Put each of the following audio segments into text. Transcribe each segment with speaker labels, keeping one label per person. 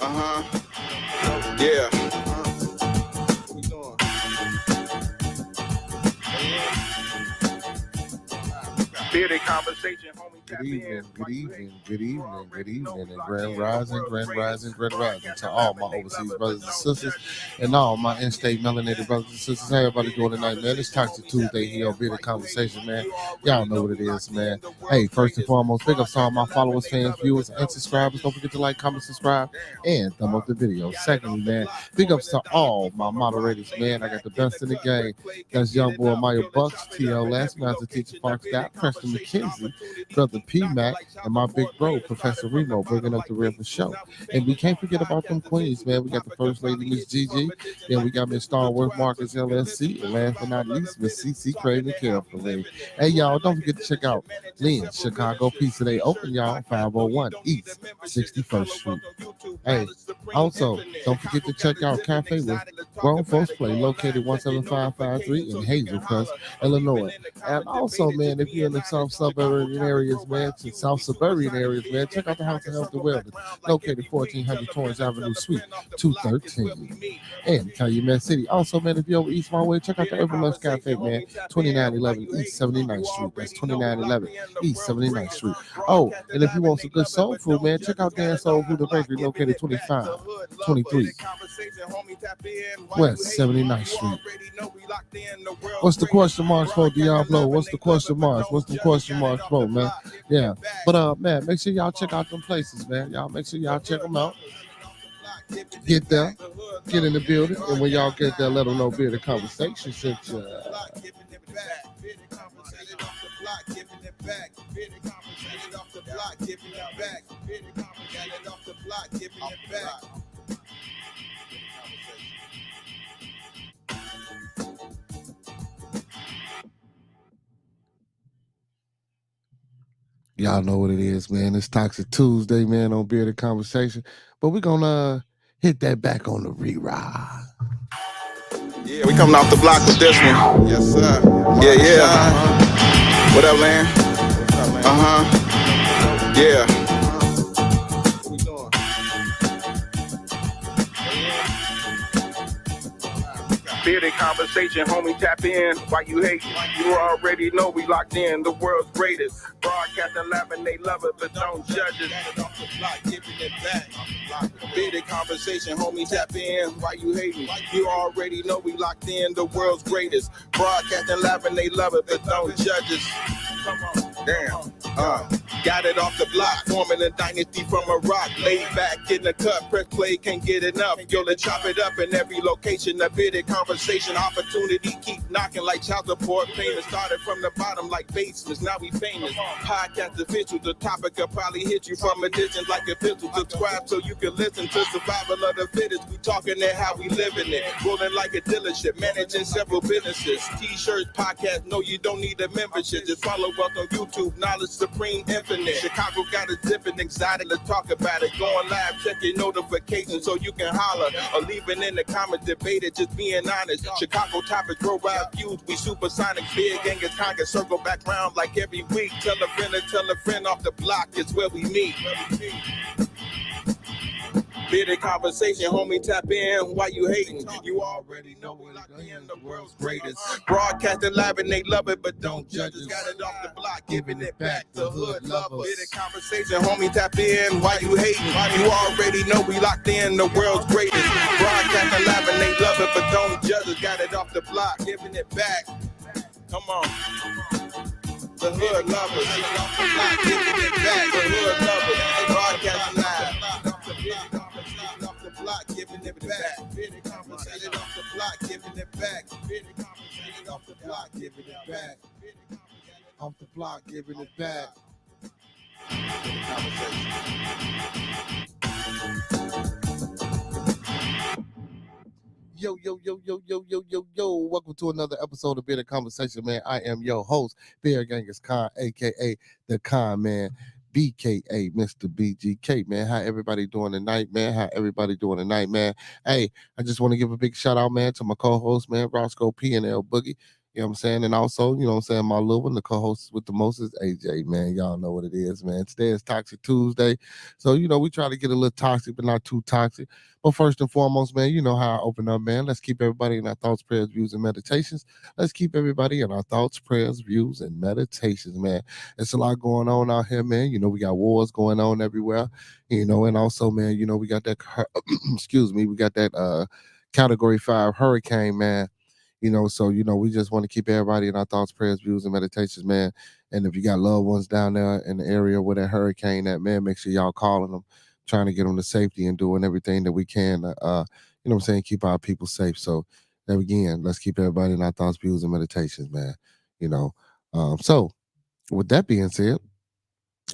Speaker 1: Yeah. Bearded conversation, homie.
Speaker 2: Good evening, good evening, good evening, good evening, and grand rising, grand rising, grand rising to all my overseas brothers and sisters and all my in-state melanated brothers and sisters. How everybody doing tonight, man? It's Toxiq Tuesday here on Bearded Conversation, man. Y'all know what it is, man. Hey, first and foremost, big up to all my followers, fans, viewers, and subscribers. Don't forget to like, comment, subscribe, and thumb up the video. Secondly, man, big ups to all my moderators, man. I got the best in the game. That's young boy Maya Bucks, TL Last Master Teacher Fox Scott, Preston McKenzie, Brother P-Mac, and my big bro, Professor Remo, bringing up the real for show. And we can't forget about them queens, man. We got the First Lady, Miss Gigi. Then we got Miss Star Wars Marcus LSC. And last but not least, Miss CC Craven Carefully. Hey, y'all, don't forget to check out Lynn's Chicago Pizza. They open, y'all, 501 East 61st Street. Hey, also, don't forget to check out Cafe with Grown Folks Play, located 17553 in Hazelcrest, Illinois. And also, man, if you're in the South Suburban areas, man, check out the House of Health and Wellness, located 1400 Torrance Avenue, Suite 213 in Calumet City. Also, man, if you're over East My Way, check out the Urban Lunch Cafe, man, 2911 East 79th Street. That's 2911 East 79th Street. Oh, and if you want some good soul food, man, check out Dan Soul Food and Bakery, located 2523 West 79th Street. What's the question marks for, Diablo? What's the question marks? What's the question marks for, man? Yeah. But man, make sure y'all check out them places, man. Y'all make sure y'all check them out. Get there, get in the building, and when y'all get there, let them know Bearded Conversation sent you. Y'all know what it is, man. It's Toxiq Tuesday, man, on Bearded Conversation. But we're gonna hit that back on the re-ride.
Speaker 1: Yeah, we coming off the block with this one. Yes, sir. Yeah. What up, man? Yeah. Bearded conversation, homie, tap in. Why you hate? You already know we locked in. The world's greatest. Broadcasting live and they love it, but don't judge it. Bearded conversation, homie, tap in. Why you hating? You already know we locked in. The world's greatest. Broadcasting live and they love it, but don't judge us. Come on. Damn. Got it off the block, forming a dynasty from a rock. Laid back in the cut, press play, can't get enough. Yo, let's chop it up in every location. A bearded conversation, opportunity keep knocking like child support payments. Started from the bottom like basements, now we famous. Podcast official, the topic will probably hit you from a distance like a pistol. Subscribe so you can listen to survival of the fittest. We talking it how we living it. Rolling like a dealership, managing several businesses. T-shirts, podcast, no, you don't need a membership. Just follow us on YouTube, Knowledge Supreme Infinite. Chicago got a dipping exotic, let's talk about it. Going live, check your notifications so you can holler. Or leave it in the comments, debate it, just being honest. Chicago topics, worldwide views, we supersonic. Big Angus Congress, circle back round like every week. Tell a friend off the block, it's where we meet. Bearded conversation, homie, tap in. Why you hating? You already know we locked in, the world's greatest. Broadcasting live and they love it, but don't judge us. Got it off the block, giving it back to hood lovers. Bearded conversation, homie, tap in. Why you hating? You already know we locked in, the world's greatest. Broadcasting live and they love it, but don't judge us. Got it off the block, giving it back. Come on. The hood lovers. Off the block, giving it back. The hood lovers. Broadcasting live. Giving it back. Bearded conversation off the block, giving it back. Bearded conversation off the block, giving it back.
Speaker 2: Off the block, giving it back. Yo. Welcome to another episode of Bearded Conversation, man. I am your host, Beard Genghis Khan, aka the Khan Man. BKA, Mr. BGK, man. How everybody doing tonight, man? Hey, I just want to give a big shout out, man, to my co-host, man, Roscoe P and L Boogie. You know what I'm saying? And also, you know what I'm saying, my little one, the co-host with the most is AJ, man. Y'all know what it is, man. Today is Toxic Tuesday. So, we try to get a little toxic, but not too toxic. But first and foremost, man, you know how I open up, man. Let's keep everybody in our thoughts, prayers, views, and meditations. Let's keep everybody in our thoughts, prayers, views, and meditations, man. It's a lot going on out here, man. We got wars going on everywhere, and also, man, we got that, excuse me, we got that category 5 hurricane, man. So we just want to keep everybody in our thoughts, prayers, views, and meditations, man. And if you got loved ones down there in the area where that hurricane at, man, make sure y'all calling them, trying to get them to safety and doing everything that we can what I'm saying, keep our people safe. So there again, let's keep everybody in our thoughts, views, and meditations, man. So with that being said,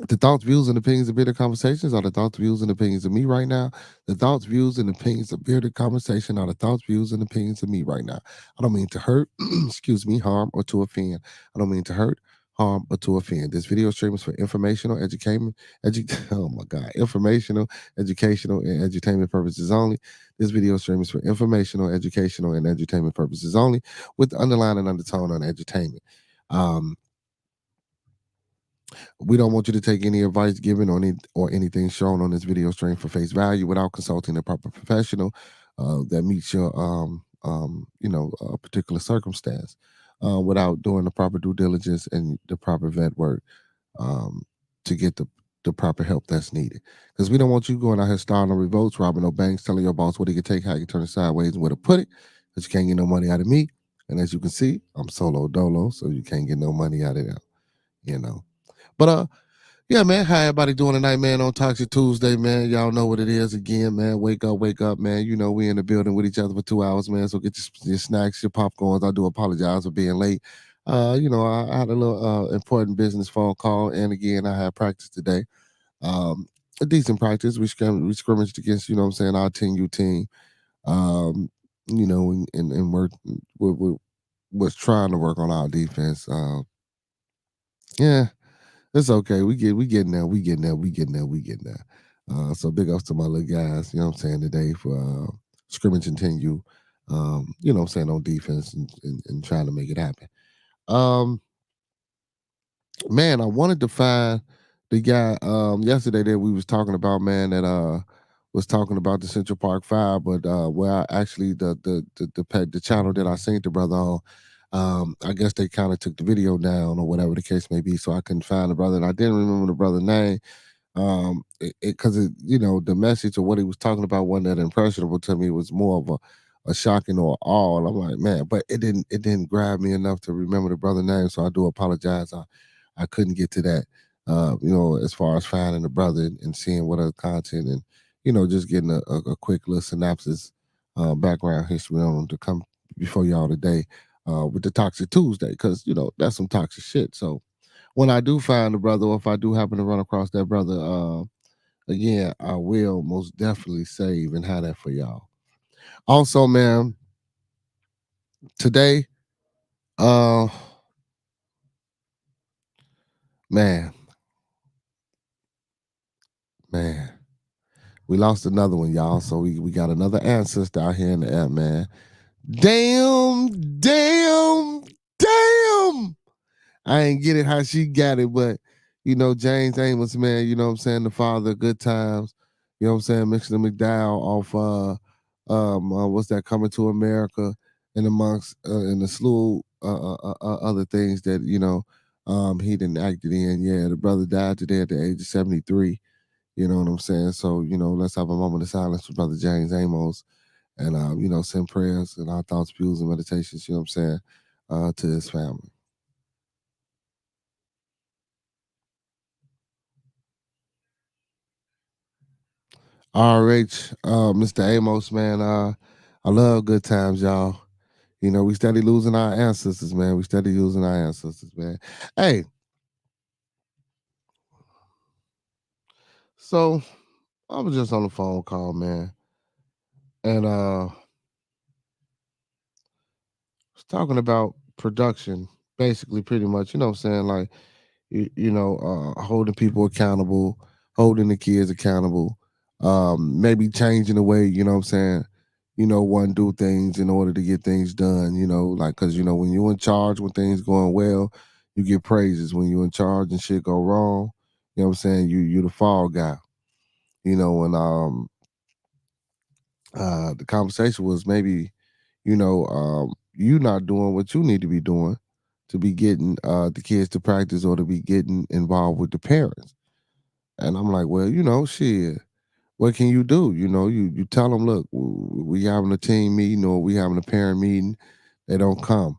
Speaker 2: the thoughts, views, and opinions of Bearded Conversations are the thoughts, views, and opinions of me right now. The thoughts, views, and opinions of Bearded Conversation are the thoughts, views, and opinions of me right now. I don't mean to hurt, excuse me, harm, or to offend. I don't mean to hurt, harm, or to offend. This video stream is for informational, oh my God, informational, educational, and entertainment purposes only. This video stream is for informational, educational, and entertainment purposes only, with the underlying undertone on entertainment. We don't want you to take any advice given or anything shown on this video stream for face value without consulting a proper professional that meets your particular circumstance, without doing the proper due diligence and the proper vet work um, to get the proper help that's needed. Because we don't want you going out here starting no revolts, robbing no banks, telling your boss what he can take, how he can turn it sideways, and where to put it. Because you can't get no money out of me. And as you can see, I'm solo dolo, so you can't get no money out of them. But yeah, man, how everybody doing tonight, man, on Toxic Tuesday, man? Y'all know what it is again, man. Wake up, man. We in the building with each other for 2 hours, man. So get your snacks, your popcorns. I do apologize for being late. I had a little important business phone call, and again, I had practice today. A decent practice. We scrimmaged against, what I'm saying, our 10U team. And we was trying to work on our defense. Yeah, it's okay. We getting there. We getting there. We getting there. We getting there. So big ups to my little guys, what I'm saying, today for scrimmage and 10U, what I'm saying, on defense and trying to make it happen. Man, I wanted to find the guy yesterday that we was talking about, man, that was talking about the Central Park Five, but where I actually the channel that I seen the brother on, I guess they kind of took the video down or whatever the case may be, so I couldn't find the brother, and I didn't remember the brother's name. Because the message or what he was talking about wasn't that impressionable to me. It was more of a shocking or awe. And I'm like, man, but it didn't grab me enough to remember the brother name. So I do apologize. I couldn't get to that. As far as finding the brother and seeing what other content and just getting a quick little synopsis, background history on him to come before y'all today, with the Toxic Tuesday, because that's some toxic shit. So when I do find the brother, or if I do happen to run across that brother, again, I will most definitely save and have that for y'all. Also, man, today, uh, man, man, we lost another one, y'all. So we got another ancestor out here in the air, man. Damn, damn, damn. I ain't get it how she got it, but James Amos, man, what I'm saying, the father of Good Times, what I'm saying, Mixer McDowell off what's that, Coming to America, and amongst and the slew other things that he didn't acted in. Yeah, the brother died today at the age of 73. You know what I'm saying? So, let's have a moment of silence for Brother James Amos, and send prayers and our thoughts, views, and meditations, what I'm saying, to his family. RH, Mr. Amos, man, I love Good Times, y'all. We steady losing our ancestors, man. We steady losing our ancestors, man. Hey, so I was just on the phone call, man, and was talking about production, basically, pretty much. You know what I'm saying? Like, holding people accountable, holding the kids accountable, maybe changing the way, what I'm saying, one do things in order to get things done, like, because, when you're in charge, when things going well, you get praises. When you're in charge and shit go wrong, what I'm saying, you the fall guy. And the conversation was maybe, you not doing what you need to be doing to be getting the kids to practice or to be getting involved with the parents. And I'm like, well, shit, what can you do? You tell them, look, we having a team meeting or we having a parent meeting, they don't come.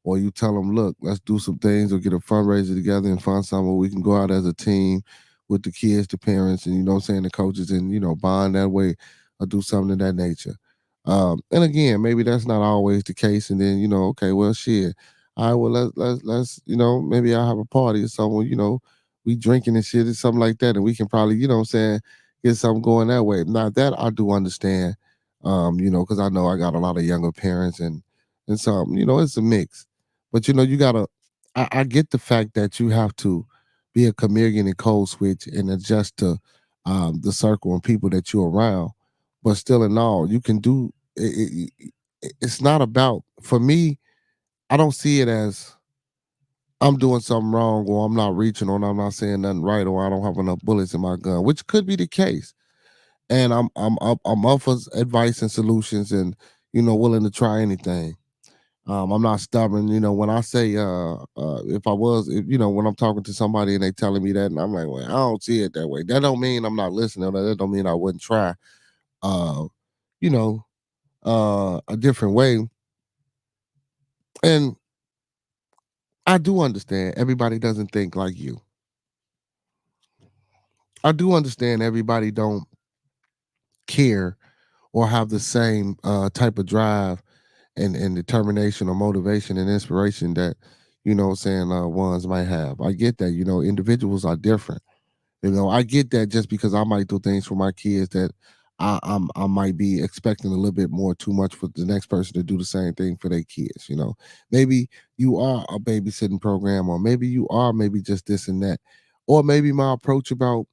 Speaker 2: Or you tell them, look, let's do some things or get a fundraiser together and find somewhere we can go out as a team with the kids, the parents, and what I'm saying, the coaches, and bond that way or do something of that nature. And again, maybe that's not always the case. And then, okay, well, shit. All right, well, let's maybe I'll have a party or something, we drinking and shit or something like that. And we can probably, what I'm saying, get something going that way. Now that I do understand, because I know I got a lot of younger parents and some, it's a mix. But you gotta I get the fact that you have to be a chameleon and code switch and adjust to the circle and people that you're around. But still in all, you can do it's not about, for me, I don't see it as I'm doing something wrong or I'm not reaching or I'm not saying nothing right or I don't have enough bullets in my gun, which could be the case. And I'm up for advice and solutions and willing to try anything. I'm not stubborn. When I say if I was, when I'm talking to somebody and they telling me that, and I'm like, well, I don't see it that way. That don't mean I'm not listening. Or that don't mean I wouldn't try. Uh, you know, a different way. And I do understand everybody doesn't think like you. I do understand everybody don't care or have the same type of drive and determination or motivation and inspiration that what I'm saying ones might have. I get that. Individuals are different. I get that just because I might do things for my kids that I might be expecting a little bit more too much for the next person to do the same thing for their kids. Maybe you are a babysitting program, or maybe you are maybe just this and that, or maybe my approach about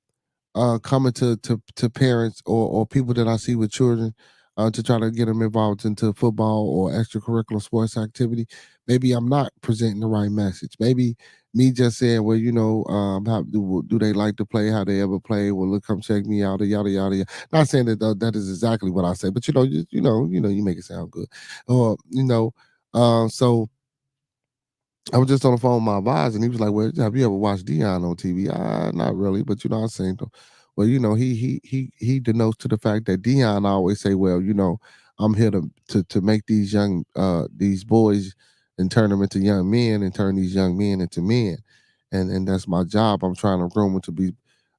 Speaker 2: coming to parents or people that I see with children to try to get them involved into football or extracurricular sports activity. Maybe I'm not presenting the right message. Maybe me just saying, well, how do they like to play? How they ever play? Well, look, come check me out. Yada yada yada. Not saying that that is exactly what I say, but you make it sound good. Or so I was just on the phone with my advisor, and he was like, "Well, have you ever watched Dion on TV?" Not really, but I seen him. Well, he denotes to the fact that Dion always say, "Well, I'm here to make these young these boys and turn them into young men and turn these young men into men, and that's my job. I'm trying to groom them to be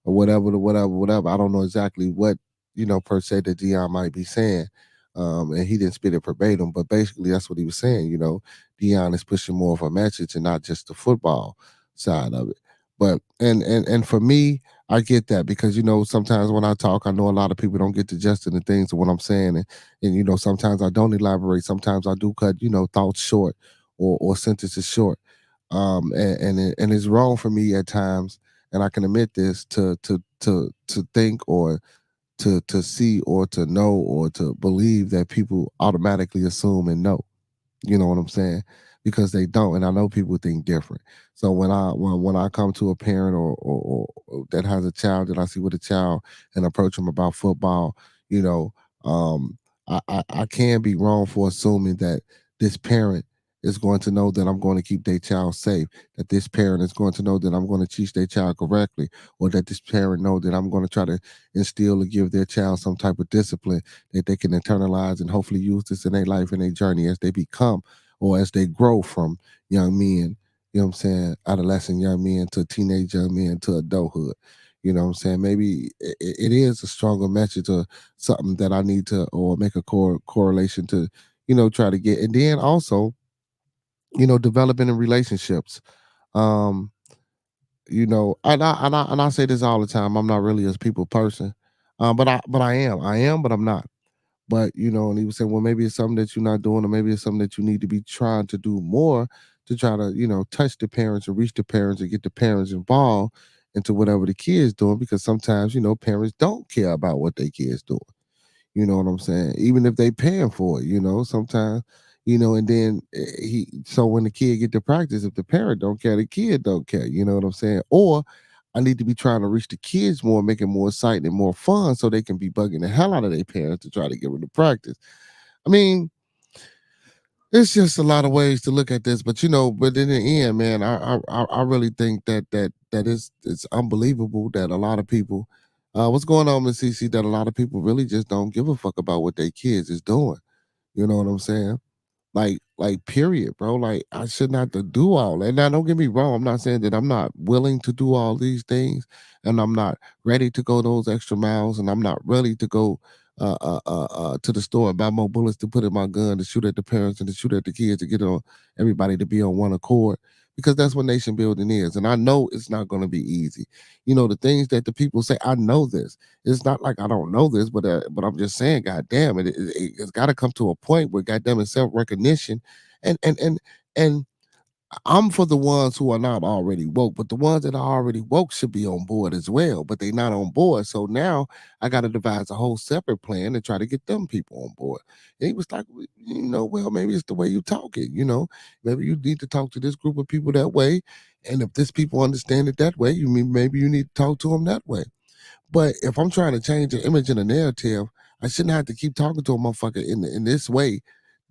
Speaker 2: whatever, whatever. I don't know exactly what per se that Dion might be saying." And he didn't spit it verbatim, but basically that's what he was saying. Dion is pushing more of a message and not just the football side of it. But and for me, I get that because sometimes when I talk, I know a lot of people don't get the gist of the things of what I'm saying, and sometimes I don't elaborate. Sometimes I do cut thoughts short or sentences short. And it's wrong for me at times, and I can admit this to think or to see or to know or to believe that people automatically assume and know. You know what I'm saying? Because they don't, and I know people think different. So when I come to a parent or that has a child that I see with a child and approach them about football, you know, um, I can be wrong for assuming that this parent is going to know that I'm going to keep their child safe, that this parent is going to know that I'm going to teach their child correctly, or that this parent know that I'm going to try to instill or give their child some type of discipline that they can internalize and hopefully use this in their life and their journey as they become or as they grow from young men, you know what I'm saying, adolescent young men to teenage young men to adulthood. You know what I'm saying? Maybe it is a stronger message or something that I need to or make a correlation to, try to get. And then also, developing in relationships. Um, and I say this all the time. I'm not really a people person. But I am. I am, but I'm not. But and he was saying, well, maybe it's something that you're not doing, or maybe it's something that you need to be trying to do more to try to, touch the parents and reach the parents and get the parents involved into whatever the kids doing, because sometimes, parents don't care about what their kids doing. You know what I'm saying? Even if they paying for it, sometimes, and then so when the kid get to practice, if the parent don't care, the kid don't care. You know what I'm saying? Or I need to be trying to reach the kids more, make it more exciting and more fun, so they can be bugging the hell out of their parents to try to get rid of practice. I mean, it's just a lot of ways to look at this, but but in the end, man, I really think that it's unbelievable that a lot of people, what's going on in CC, that a lot of people really just don't give a fuck about what their kids is doing. You know what I'm saying? Like period, bro. Like I shouldn't have to do all that. Now, don't get me wrong. I'm not saying that I'm not willing to do all these things, and I'm not ready to go those extra miles, and I'm not ready to go to the store and buy more bullets to put in my gun to shoot at the parents and to shoot at the kids to get on everybody to be on one accord. Because that's what nation building is. And I know it's not going to be easy. The things that the people say, I know this. It's not like I don't know this, but I'm just saying, God damn it, it's got to come to a point where, goddamn it, self recognition, and I'm for the ones who are not already woke, but the ones that are already woke should be on board as well. But they're not on board, so now I got to devise a whole separate plan to try to get them people on board. And he was like, well, maybe it's the way you talk it. Maybe you need to talk to this group of people that way, and if this people understand it that way, you mean maybe you need to talk to them that way. But if I'm trying to change the image and the narrative, I shouldn't have to keep talking to a motherfucker in this way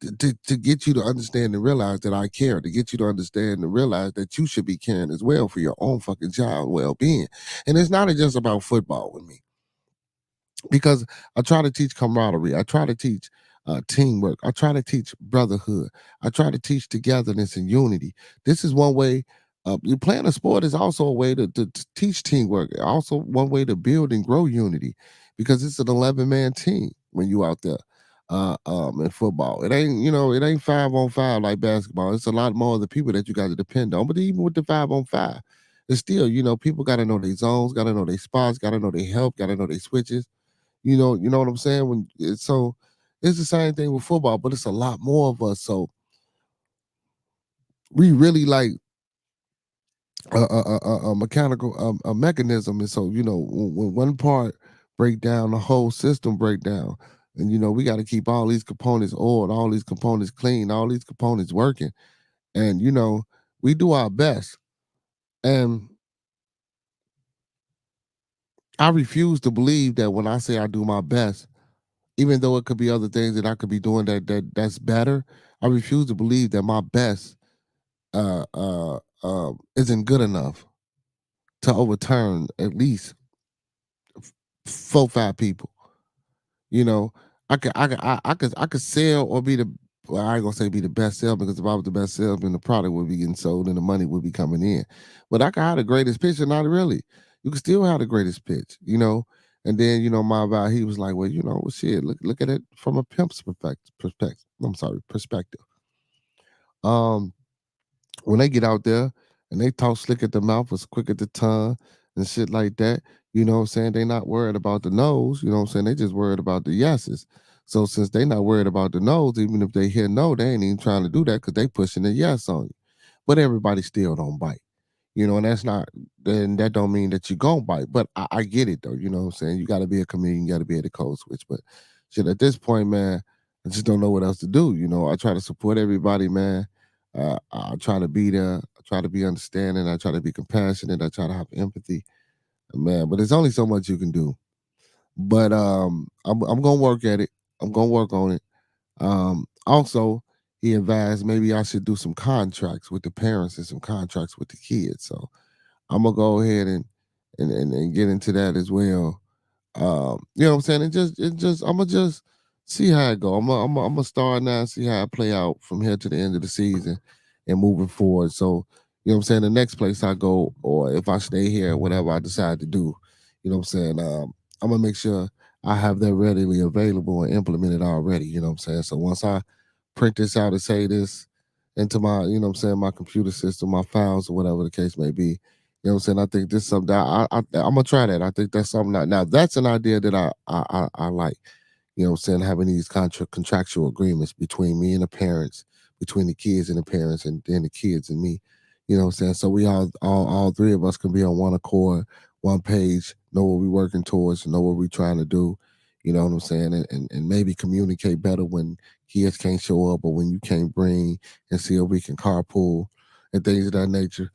Speaker 2: to get you to understand and realize that I care, to get you to understand and realize that you should be caring as well for your own fucking child well being. And it's not just about football with me, because I try to teach camaraderie. I try to teach teamwork. I try to teach brotherhood. I try to teach togetherness and unity. This is one way. You playing a sport is also a way to teach teamwork. Also, one way to build and grow unity, because it's an 11-man team when you out there. In football, it ain't 5-on-5 like basketball. It's a lot more of the people that you got to depend on. But even with the 5-on-5, it's still, people got to know their zones, got to know their spots, got to know their help, got to know their switches. You know what I'm saying? So it's the same thing with football, but it's a lot more of us. So we really like a mechanical a mechanism, and so when one part break down, the whole system break down, and we got to keep all these components oiled, all these components clean, all these components working, and we do our best, and I refuse to believe that when I say I do my best, even though it could be other things that I could be doing that's better, I refuse to believe that my best isn't good enough to overturn at least 4, 5 people. You know, I could sell or be the, well, I ain't gonna say be the best seller, because if I was the best salesman, the product would be getting sold and the money would be coming in. But I could have the greatest pitch, and not really. You can still have the greatest pitch. And then my guy, he was like, well, well, shit, look at it from a pimp's perspective. I'm sorry, perspective. Um, when they get out there and they talk slick at the mouth, was quick at the tongue and shit like that, what I'm saying? They not worried about the nose, you know what I'm saying? They just worried about the yeses. So since they not worried about the nose, even if they hear no, they ain't even trying to do that because they pushing a yes on you. But everybody still don't bite. And that's not, then that don't mean that you gon' bite. But I get it though, you know what I'm saying? You gotta be a comedian, you gotta be able to code switch. But shit, at this point, man, I just don't know what else to do. I try to support everybody, man. I try to be there. I try to be understanding. I try to be compassionate. I try to have empathy, man. But there's only so much you can do. But I'm gonna work at it. I'm gonna work on it. Also, he advised maybe I should do some contracts with the parents and some contracts with the kids. So I'm gonna go ahead and get into that as well. You know what I'm saying? It just I'm gonna just see how it go. I'm gonna start now and see how it play out from here to the end of the season and moving forward. So, you know what I'm saying? The next place I go, or if I stay here, whatever I decide to do, you know what I'm saying? I'm gonna make sure I have that readily available and implemented already. You know what I'm saying? So once I print this out and say this into my, what I'm saying, my computer system, my files, or whatever the case may be. You know what I'm saying? I think this is something that I'm gonna try that. I think that's something now that's an idea that I like. You know what I'm saying? Having these contractual agreements between me and the parents, between the kids and the parents, and then the kids and me. You know what I'm saying? So we all three of us can be on one accord, one page, know what we're working towards, know what we're trying to do. You know what I'm saying? And maybe communicate better when kids can't show up or when you can't bring, and see if we can carpool and things of that nature.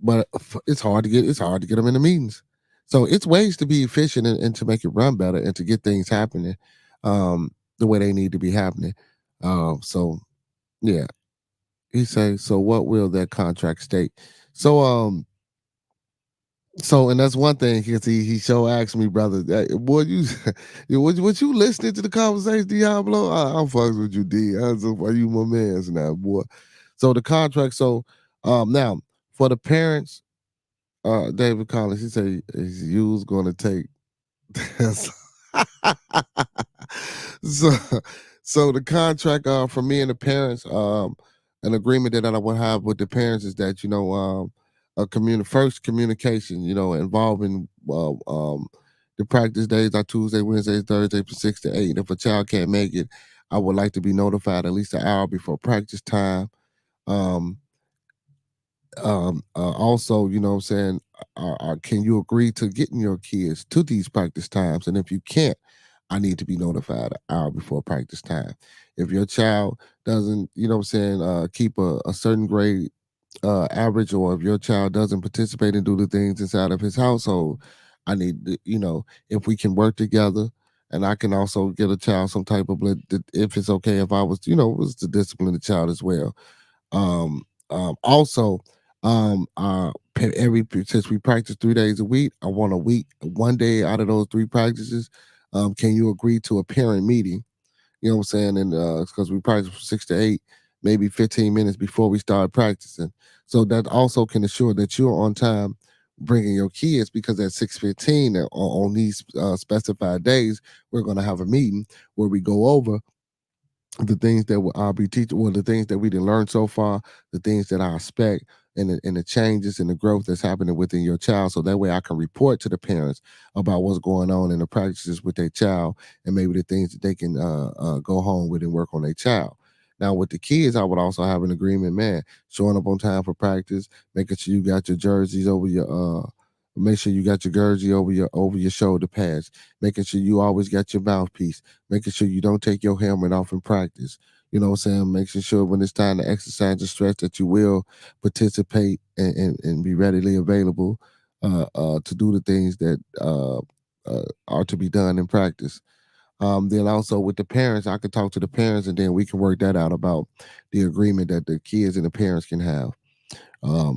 Speaker 2: But it's hard to get them in the meetings. So it's ways to be efficient and to make it run better and to get things happening the way they need to be happening. So yeah, he say. So what will that contract state? So and that's one thing because he sure asked me, brother, boy, what you listening to the conversation, Diablo? I'm fucking with you, D. Why you my man's now, boy? So the contract. So now for the parents, David Collins, he say you was going to take. so so the contract for me and the parents, an agreement that I would have with the parents is that first communication, involving the practice days are Tuesday, Wednesday, Thursday from 6 to 8. If a child can't make it, I would like to be notified at least an hour before practice time. Um, Also, what I'm saying, can you agree to getting your kids to these practice times? And if you can't, I need to be notified an hour before practice time. If your child doesn't, what I'm saying, keep a certain grade average, or if your child doesn't participate and do the things inside of his household, I need if we can work together, and I can also get a child some type of if it's okay if I was to discipline the child as well. Also, every since we practice 3 days a week, I want a week, one day out of those three practices. Can you agree to a parent meeting? You know what I'm saying? And because we practice from 6 to 8, maybe 15 minutes before we start practicing, so that also can assure that you're on time bringing your kids. Because at 6:15 on these specified days, we're going to have a meeting where we go over the things that I'll be teaching, well, the things that we didn't learn so far, the things that I expect, and the changes and the growth that's happening within your child. So that way I can report to the parents about what's going on in the practices with their child, and maybe the things that they can go home with and work on their child. Now with the kids, I would also have an agreement, man, showing up on time for practice, making sure you got your jerseys over your make sure you got your jersey over your shoulder pads, making sure you always got your mouthpiece, making sure you don't take your helmet off in practice. You know what I'm saying? Making sure when it's time to exercise and stretch that you will participate and be readily available to do the things that are to be done in practice. Then also with the parents, I could talk to the parents, and then we can work that out about the agreement that the kids and the parents can have.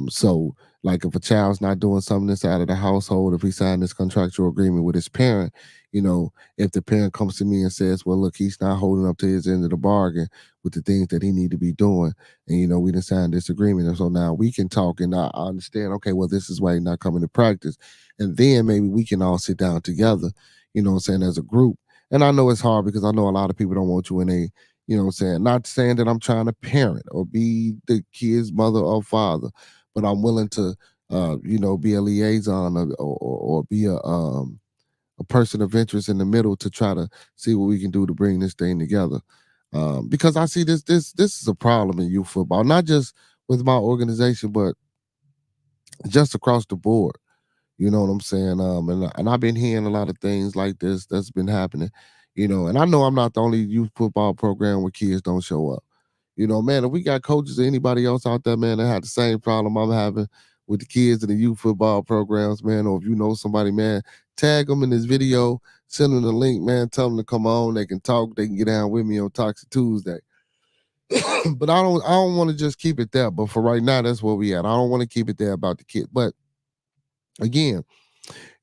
Speaker 2: So like if a child's not doing something inside of the household, if he signed this contractual agreement with his parent, if the parent comes to me and says, well, look, he's not holding up to his end of the bargain with the things that he need to be doing, and we didn't sign this agreement, and so now we can talk, and I understand, okay, well, this is why he's not coming to practice, and then maybe we can all sit down together, what I'm saying, as a group. And I know it's hard because I know a lot of people don't want you in a what I'm saying? Not saying that I'm trying to parent or be the kid's mother or father, but I'm willing to, be a liaison, or be a person of interest in the middle to try to see what we can do to bring this thing together. Because I see this is a problem in youth football, not just with my organization, but just across the board. You know what I'm saying? And I've been hearing a lot of things like this that's been happening. And I know I'm not the only youth football program where kids don't show up. Man, if we got coaches or anybody else out there, man, that had the same problem I'm having with the kids in the youth football programs, man, or if you know somebody, man, tag them in this video, send them the link, man, tell them to come on. They can talk, they can get down with me on Toxic Tuesday. But I don't want to just keep it there. But for right now, that's where we at. I don't want to keep it there about the kid. But again,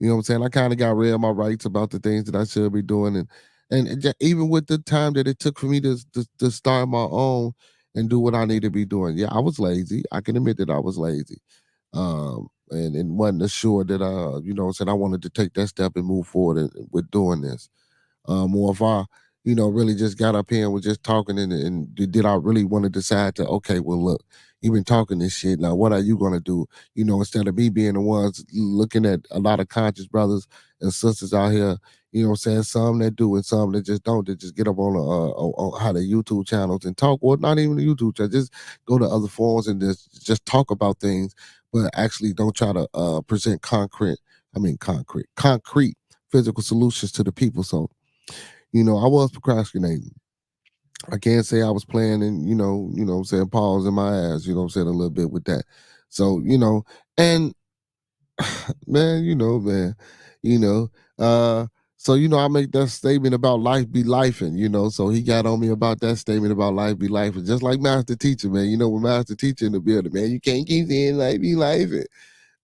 Speaker 2: you know what I'm saying? I kind of got rid of my rights about the things that I should be doing, and even with the time that it took for me to start my own and do what I need to be doing. Yeah, I was lazy. I can admit that I was lazy. And wasn't assured that said I wanted to take that step and move forward with doing this. Or if I, really just got up here and was just talking, and did I really want to decide to, okay, well, look, you've been talking this shit. Now, what are you going to do? Instead of me being the ones looking at a lot of conscious brothers and sisters out here, what I'm saying, some that do and some that just don't, that just get up on how the YouTube channels and talk, or not even the YouTube channel, just go to other forums and just talk about things, but actually don't try to present concrete physical solutions to the people. So, I was procrastinating. I can't say I was playing and what I'm saying, pause in my ass, what I'm saying, a little bit with that. So, and man, man, you know, uh, so I make that statement about life be life, and so he got on me about that statement about life be life, and just like Master Teacher, man, with Master Teacher in the building, man, you can't keep saying life be life. And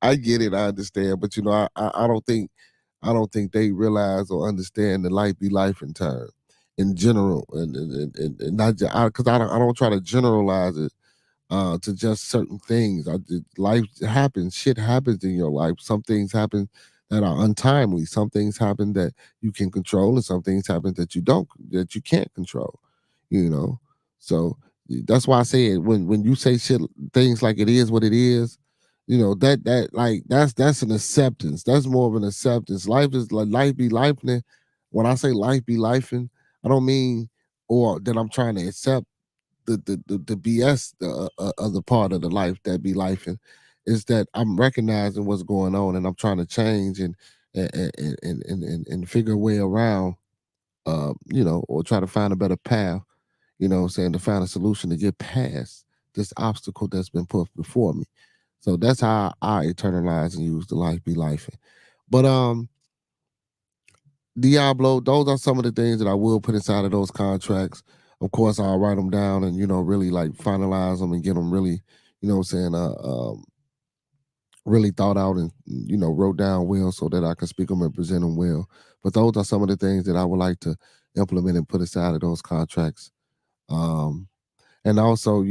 Speaker 2: I get it, I understand, but I don't think they realize or understand the life be life in time in general, and not just because I don't try to generalize it to just certain things. Life happens, shit happens in your life. Some things happen that are untimely. Some things happen that you can control, and some things happen that you can't control. You know, so that's why I say it when you say shit things like it is what it is. That like that's an acceptance. That's more of an acceptance. Life is like life be life. When I say life be life, I don't mean or that I'm trying to accept the BS other part of the life that be life and is that I'm recognizing what's going on and I'm trying to change and figure a way around or try to find a better path, what I'm saying, to find a solution to get past this obstacle that's been put before me. So that's how I internalize and use the life be life. But Diablo, those are some of the things that I will put inside of those contracts. Of course, I'll write them down and really like finalize them and get them really, what I'm saying, really thought out and wrote down well so that I can speak them and present them well. But those are some of the things that I would like to implement and put inside of those contracts. Um, and also,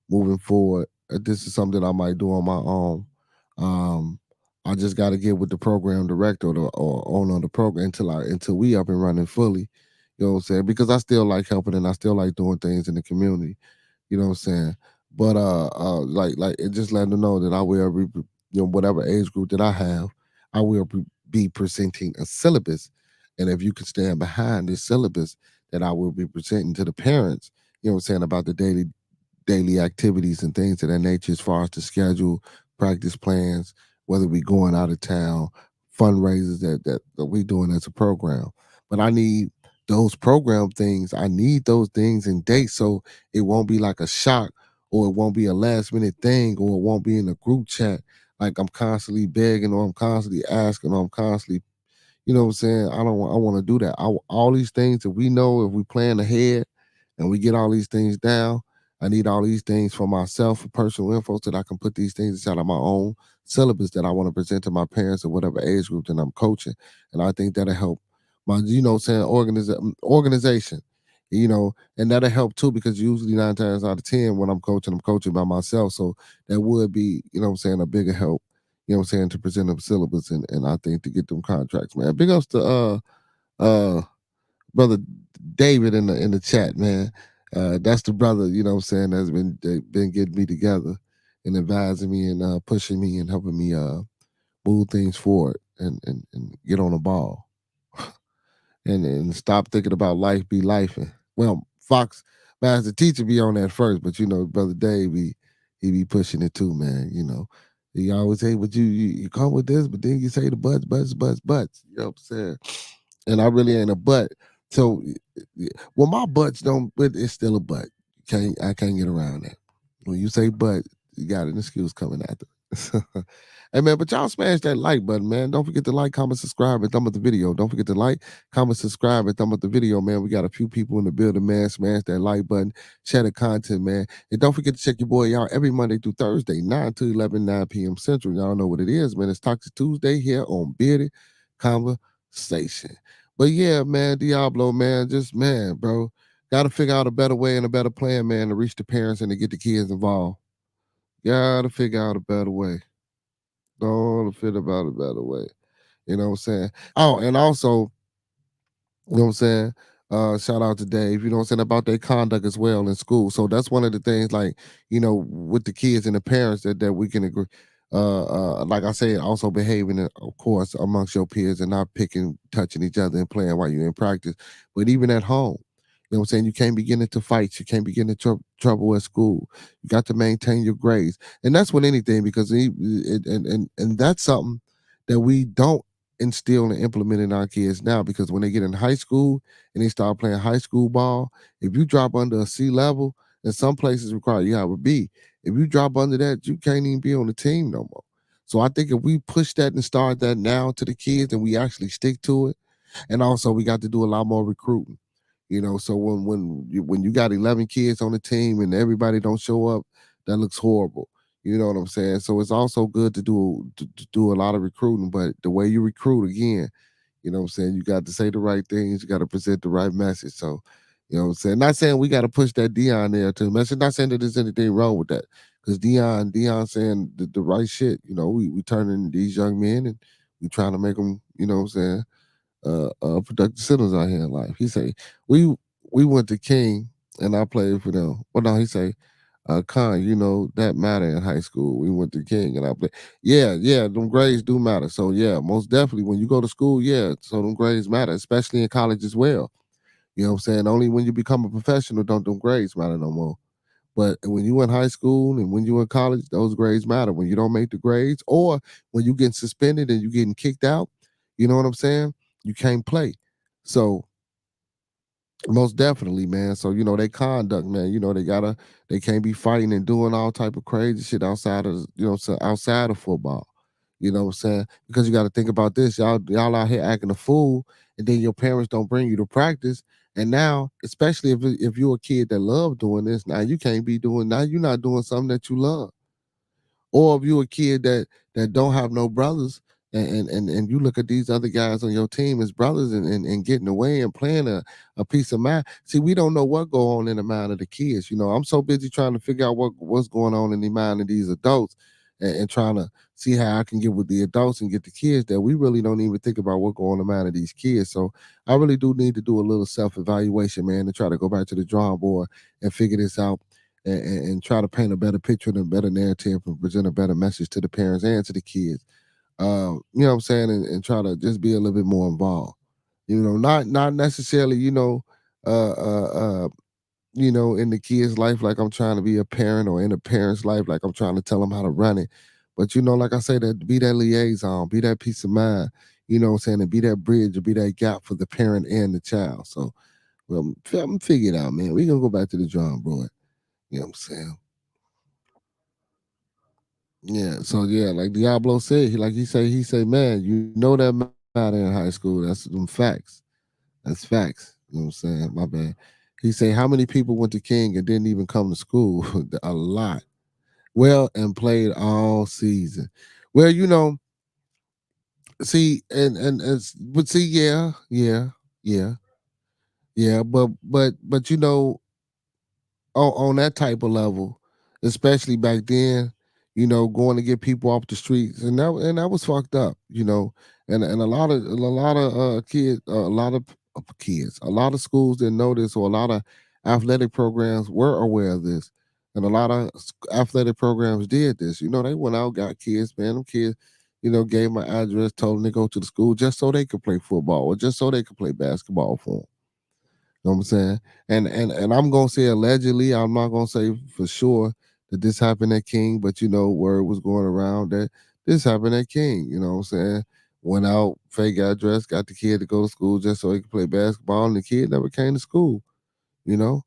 Speaker 2: moving forward, this is something I might do on my own. Um, I just got to get with the program director or owner of the program until we up and running fully. You know what I'm saying? Because I still like helping and I still like doing things in the community. You know what I'm saying? But like it just letting them know that I will whatever age group that I have, I will be presenting a syllabus, and if you can stand behind this syllabus that I will be presenting to the parents, what I'm saying, about the daily activities and things of that nature as far as the schedule, practice plans, whether we going out of town, fundraisers that we doing as a program. But I need those program things. I need those things in dates so it won't be like a shock or it won't be a last minute thing or it won't be in a group chat like I'm constantly begging or I'm constantly asking or I'm constantly what I'm saying? I want to do that. All these things that we know if we plan ahead and we get all these things down. I need all these things for myself, for personal info, so that I can put these things inside of my own syllabus that I want to present to my parents or whatever age group that I'm coaching. And I think that'll help my, saying organization, and that'll help too because usually 9 times out of 10 when I'm coaching by myself. So that would be, what I'm saying, a bigger help, what I'm saying, to present a syllabus and I think to get them contracts, man. Big ups to uh brother David in the chat, man. That's the brother, what I'm saying, that's been getting me together and advising me and pushing me and helping me move things forward and get on the ball and stop thinking about life be life. And well, Fox Master Teacher be on that first, but brother Dave he be pushing it too, man. He always say, but you come with this, but then you say the butts. You know what I'm saying? And I really ain't a butt. So, well, my butts don't, but it's still a butt. I can't get around that. When you say butt, you got an excuse coming after. Hey man, but y'all smash that like button, man. Don't forget to like, comment, subscribe, and thumb up the video. Don't forget to like, comment, subscribe, and thumb up the video, man. We got a few people in the building, man. Smash that like button, share the content, man. And don't forget to check your boy out every Monday through Thursday, 9 to 11, 9 p.m. Central. Y'all know what it is, man. It's Toxic Tuesday here on Bearded Conversation. But yeah, man, Diablo, man, just man, bro. Gotta figure out a better way and a better plan, man, to reach the parents and to get the kids involved. Gotta figure out a better way. Don't fit about a better way. You know what I'm saying? Oh, and also, you know what I'm saying? Shout out to Dave, you know what I'm saying, about their conduct as well in school. So that's one of the things, like, with the kids and the parents that we can agree. Like I said, also behaving, of course, amongst your peers and not picking, touching each other and playing while you're in practice. But even at home, you know what I'm saying? You can't be getting into fights. You can't be getting into trouble at school. You got to maintain your grades. And that's with anything because and that's something that we don't instill and implement in our kids now, because when they get in high school and they start playing high school ball, if you drop under a C level, and some places require you have a B, if you drop under that, you can't even be on the team no more. So I think if we push that and start that now to the kids and we actually stick to it, and also we got to do a lot more recruiting. So when you got 11 kids on the team and everybody don't show up, that looks horrible. You know what I'm saying? So it's also good to do a lot of recruiting, but the way you recruit, again, what I'm saying, you got to say the right things, you got to present the right message. So, what I'm saying, not saying we got to push that Dion there to the message, not saying that there's anything wrong with that, because Dion saying the right shit. We turning these young men and we trying to make them, what I'm saying, productive citizens out here in life. He say we we went to King and I played for them. Well, no, he say, Con, that matter in high school. We went to King and I played. Yeah, yeah, them grades do matter. So yeah, most definitely when you go to school, yeah, so them grades matter, especially in college as well. You know what I'm saying? Only when you become a professional don't them grades matter no more. But when you in high school and when you in college, those grades matter. When you don't make the grades, or when you getting suspended and you getting kicked out, you know what I'm saying? You can't play. So most definitely, man. So they conduct, man. They can't be fighting and doing all type of crazy shit outside of outside of football. You know what I'm saying? Because you got to think about this, y'all out here acting a fool, and then your parents don't bring you to practice. And now, especially if you're a kid that love doing this, now you can't be doing. Now you're not doing something that you love. Or if you're a kid that don't have no brothers, and you look at these other guys on your team as brothers, and getting away and playing a piece of mind. See, we don't know what go on in the mind of the kids. I'm so busy trying to figure out what's going on in the mind of these adults, and trying to see how I can get with the adults and get the kids, that we really don't even think about what go on in the mind of these kids. So I really do need to do a little self-evaluation, man, and try to go back to the drawing board and figure this out, and try to paint a better picture and a better narrative and present a better message to the parents and to the kids. You know what I'm saying? And try to just be a little bit more involved. Not necessarily, uh, uh, uh, in the kid's life like I'm trying to be a parent, or in a parent's life like I'm trying to tell them how to run it. But like I say, that be that liaison, be that peace of mind, what I'm saying, and be that bridge or be that gap for the parent and the child. So well, I'm figure it out, man. We gonna go back to the drawing board. You know what I'm saying? Yeah, so yeah, like Diablo said, he say, man, that matter in high school. That's them facts. That's facts. You know what I'm saying? My bad. He say, how many people went to King and didn't even come to school? A lot. Well, and played all season. Well, see, but see, yeah, yeah, but on that type of level, especially back then, going to get people off the streets, and that was fucked up, and a lot of kids, a lot of schools didn't know this, or a lot of athletic programs were aware of this, and a lot of athletic programs did this. They went out, got kids, man, them kids. Gave my address, told them to go to the school just so they could play football or just so they could play basketball for them. You know what I'm saying? And I'm gonna say allegedly, I'm not gonna say for sure that this happened at King, but word was going around that this happened at King. You know what I'm saying? Went out, fake address, got the kid to go to school just so he could play basketball, and the kid never came to school, you know?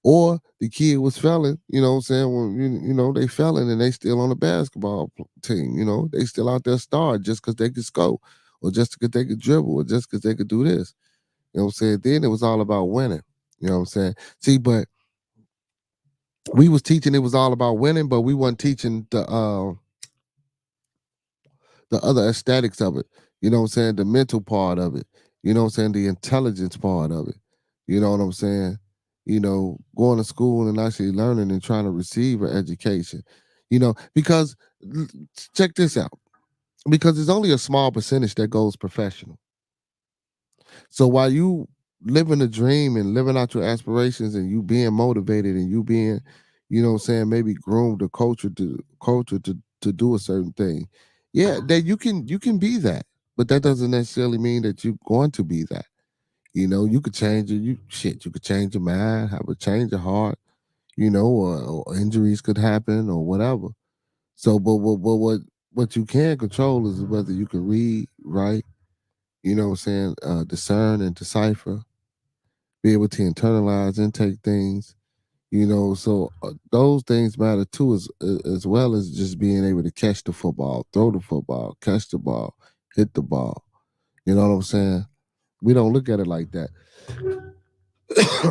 Speaker 2: Or the kid was felon, you know what I'm saying? When they felon and they still on the basketball team, they still out there starring just because they could score, or just because they could dribble, or just because they could do this. You know what I'm saying? Then it was all about winning. You know what I'm saying? See, but we was teaching it was all about winning, but we wasn't teaching the other aesthetics of it. You know what I'm saying? The mental part of it. You know what I'm saying? The intelligence part of it. You know what I'm saying? Going to school and actually learning and trying to receive an education. Because check this out. Because there's only a small percentage that goes professional. So while you living a dream and living out your aspirations, and you being motivated, and you being, what I'm saying, maybe groomed the culture to do a certain thing. Yeah, that you can be that. But that doesn't necessarily mean that you're going to be that. You could change it. You could change your mind, have a change of heart, or injuries could happen or whatever. So but what you can control is whether you can read, write, You know what I'm saying? Discern and decipher, be able to internalize, intake things. You know, so those things matter too, as well as just being able to catch the football, throw the football, catch the ball, hit the ball. You know what I'm saying? We don't look at it like that.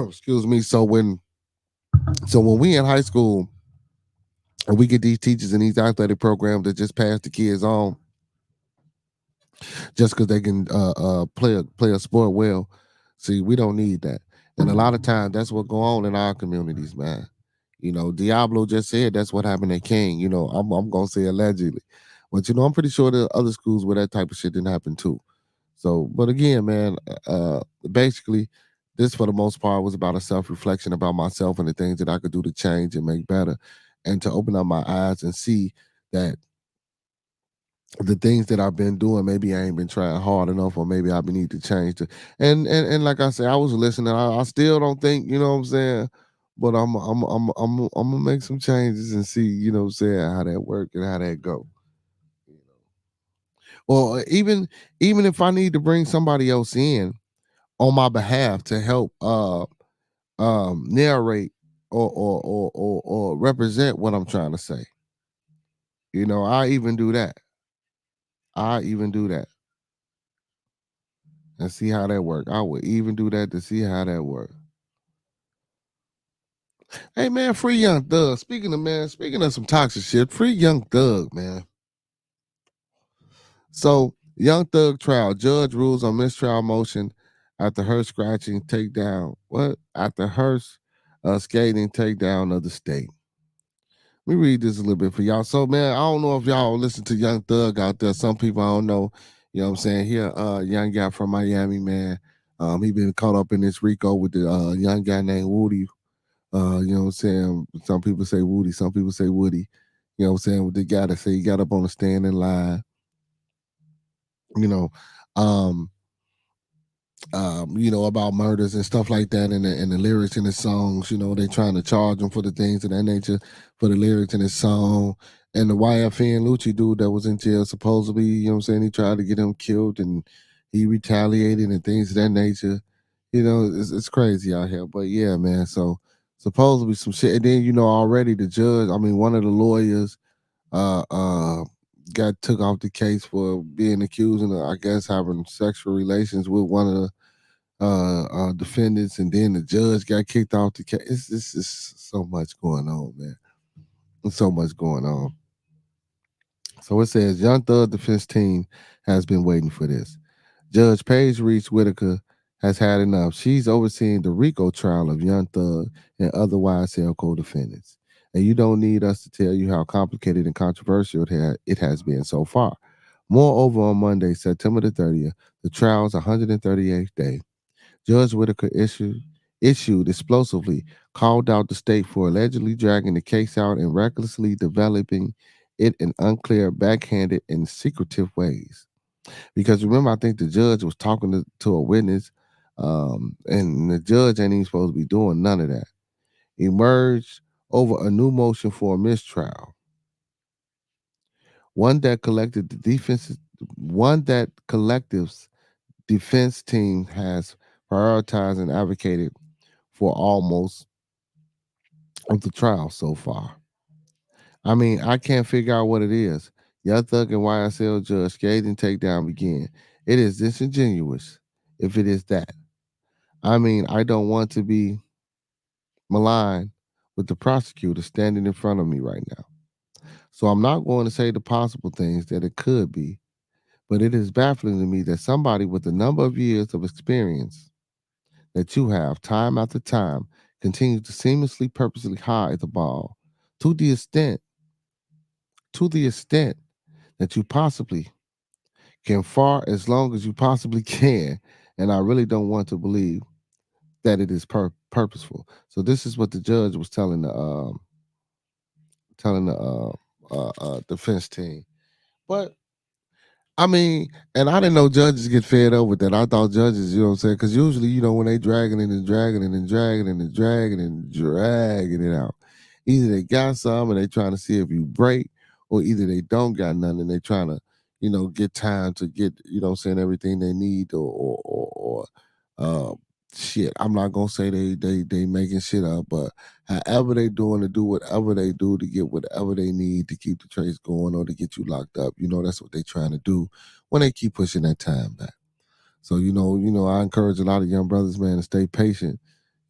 Speaker 2: Excuse me. So when we in high school and we get these teachers in these athletic programs that just pass the kids on just because they can play a sport well. See, we don't need that. And a lot of times that's what go on in our communities, man. You know, Diablo just said that's what happened at King. You know, I'm gonna say allegedly. But you know, I'm pretty sure there are other schools where that type of shit didn't happen too. So, but again, man, basically, this for the most part was about a self-reflection about myself and the things that I could do to change and make better, and to open up my eyes and see that the things that I've been doing, maybe I ain't been trying hard enough, or maybe I need to change. And like I said, I was listening. I still don't think, you know what I'm saying, but I'm gonna make some changes and see, you know what I'm saying, how that work and how that go. You know, or even if I need to bring somebody else in on my behalf to help narrate or represent what I'm trying to say. You know, I even do that. I even do that and see how that work. I would even do that to see how that work. Hey man, free Young Thug. Speaking of some toxic shit, free Young Thug, man. So Young Thug trial, judge rules on mistrial motion after her scratching takedown. What? After her skating takedown of the state. Let me read this a little bit for y'all. So man, I don't know if y'all listen to Young Thug out there. Some people I don't know. You know what I'm saying? Here, young guy from Miami, man. He been caught up in this RICO with the young guy named Woody. You know what I'm saying? Some people say Woody, some people say Woody. You know what I'm saying? With the guy that say he got up on the stand and lied. You know, um, about murders and stuff like that, and the lyrics in his songs. You know, they trying to charge him for the things of that nature, for the lyrics in his song. And the YFN Lucci dude that was in jail, supposedly, you know what I'm saying, he tried to get him killed and he retaliated and things of that nature. You know, it's crazy out here. But yeah, man. So supposedly some shit. And then, you know, already the judge, I mean, one of the lawyers uh uh got took off the case for being accused of, I guess, having sexual relations with one of the defendants, and then the judge got kicked off the case. It's just so much going on, man. There's so much going on. So it says Young Thug defense team has been waiting for this. Judge Paige Reese Whitaker has had enough. She's overseeing the RICO trial of Young Thug and other YSL co-defendants. And you don't need us to tell you how complicated and controversial it has been so far. Moreover, on Monday, September the 30th, the trial's 138th day, Judge Whitaker issued explosively called out the state for allegedly dragging the case out and recklessly developing it in unclear, backhanded, and secretive ways. Because remember, I think the judge was talking to a witness, and the judge ain't even supposed to be doing none of that. Emerged over a new motion for a mistrial, one that collective's defense team has prioritized and advocated for almost of the trial so far. I mean, I can't figure out what it is. Young Thug and YSL judge scathing takedown begin. It is disingenuous if it is that. I mean, I don't want to be maligned with the prosecutor standing in front of me right now. So I'm not going to say the possible things that it could be, but it is baffling to me that somebody with the number of years of experience that you have, time after time, continue to seamlessly, purposely hide the ball to the extent, to the extent that you possibly can, far as long as you possibly can. And I really don't want to believe that it is purposeful. So this is what the judge was telling the defense team. But I mean, and I didn't know judges get fed up with that. I thought judges, you know what I'm saying? Because usually, you know, when they dragging it and dragging it and dragging it and dragging it and dragging it out, either they got some and they trying to see if you break, or either they don't got nothing and they trying to, get time to get, saying everything they need, or shit. I'm not gonna say they making shit up, but however they doing to do whatever they do to get whatever they need to keep the trace going or to get you locked up. That's what they trying to do when they keep pushing that time back. So I encourage a lot of young brothers, man, to stay patient.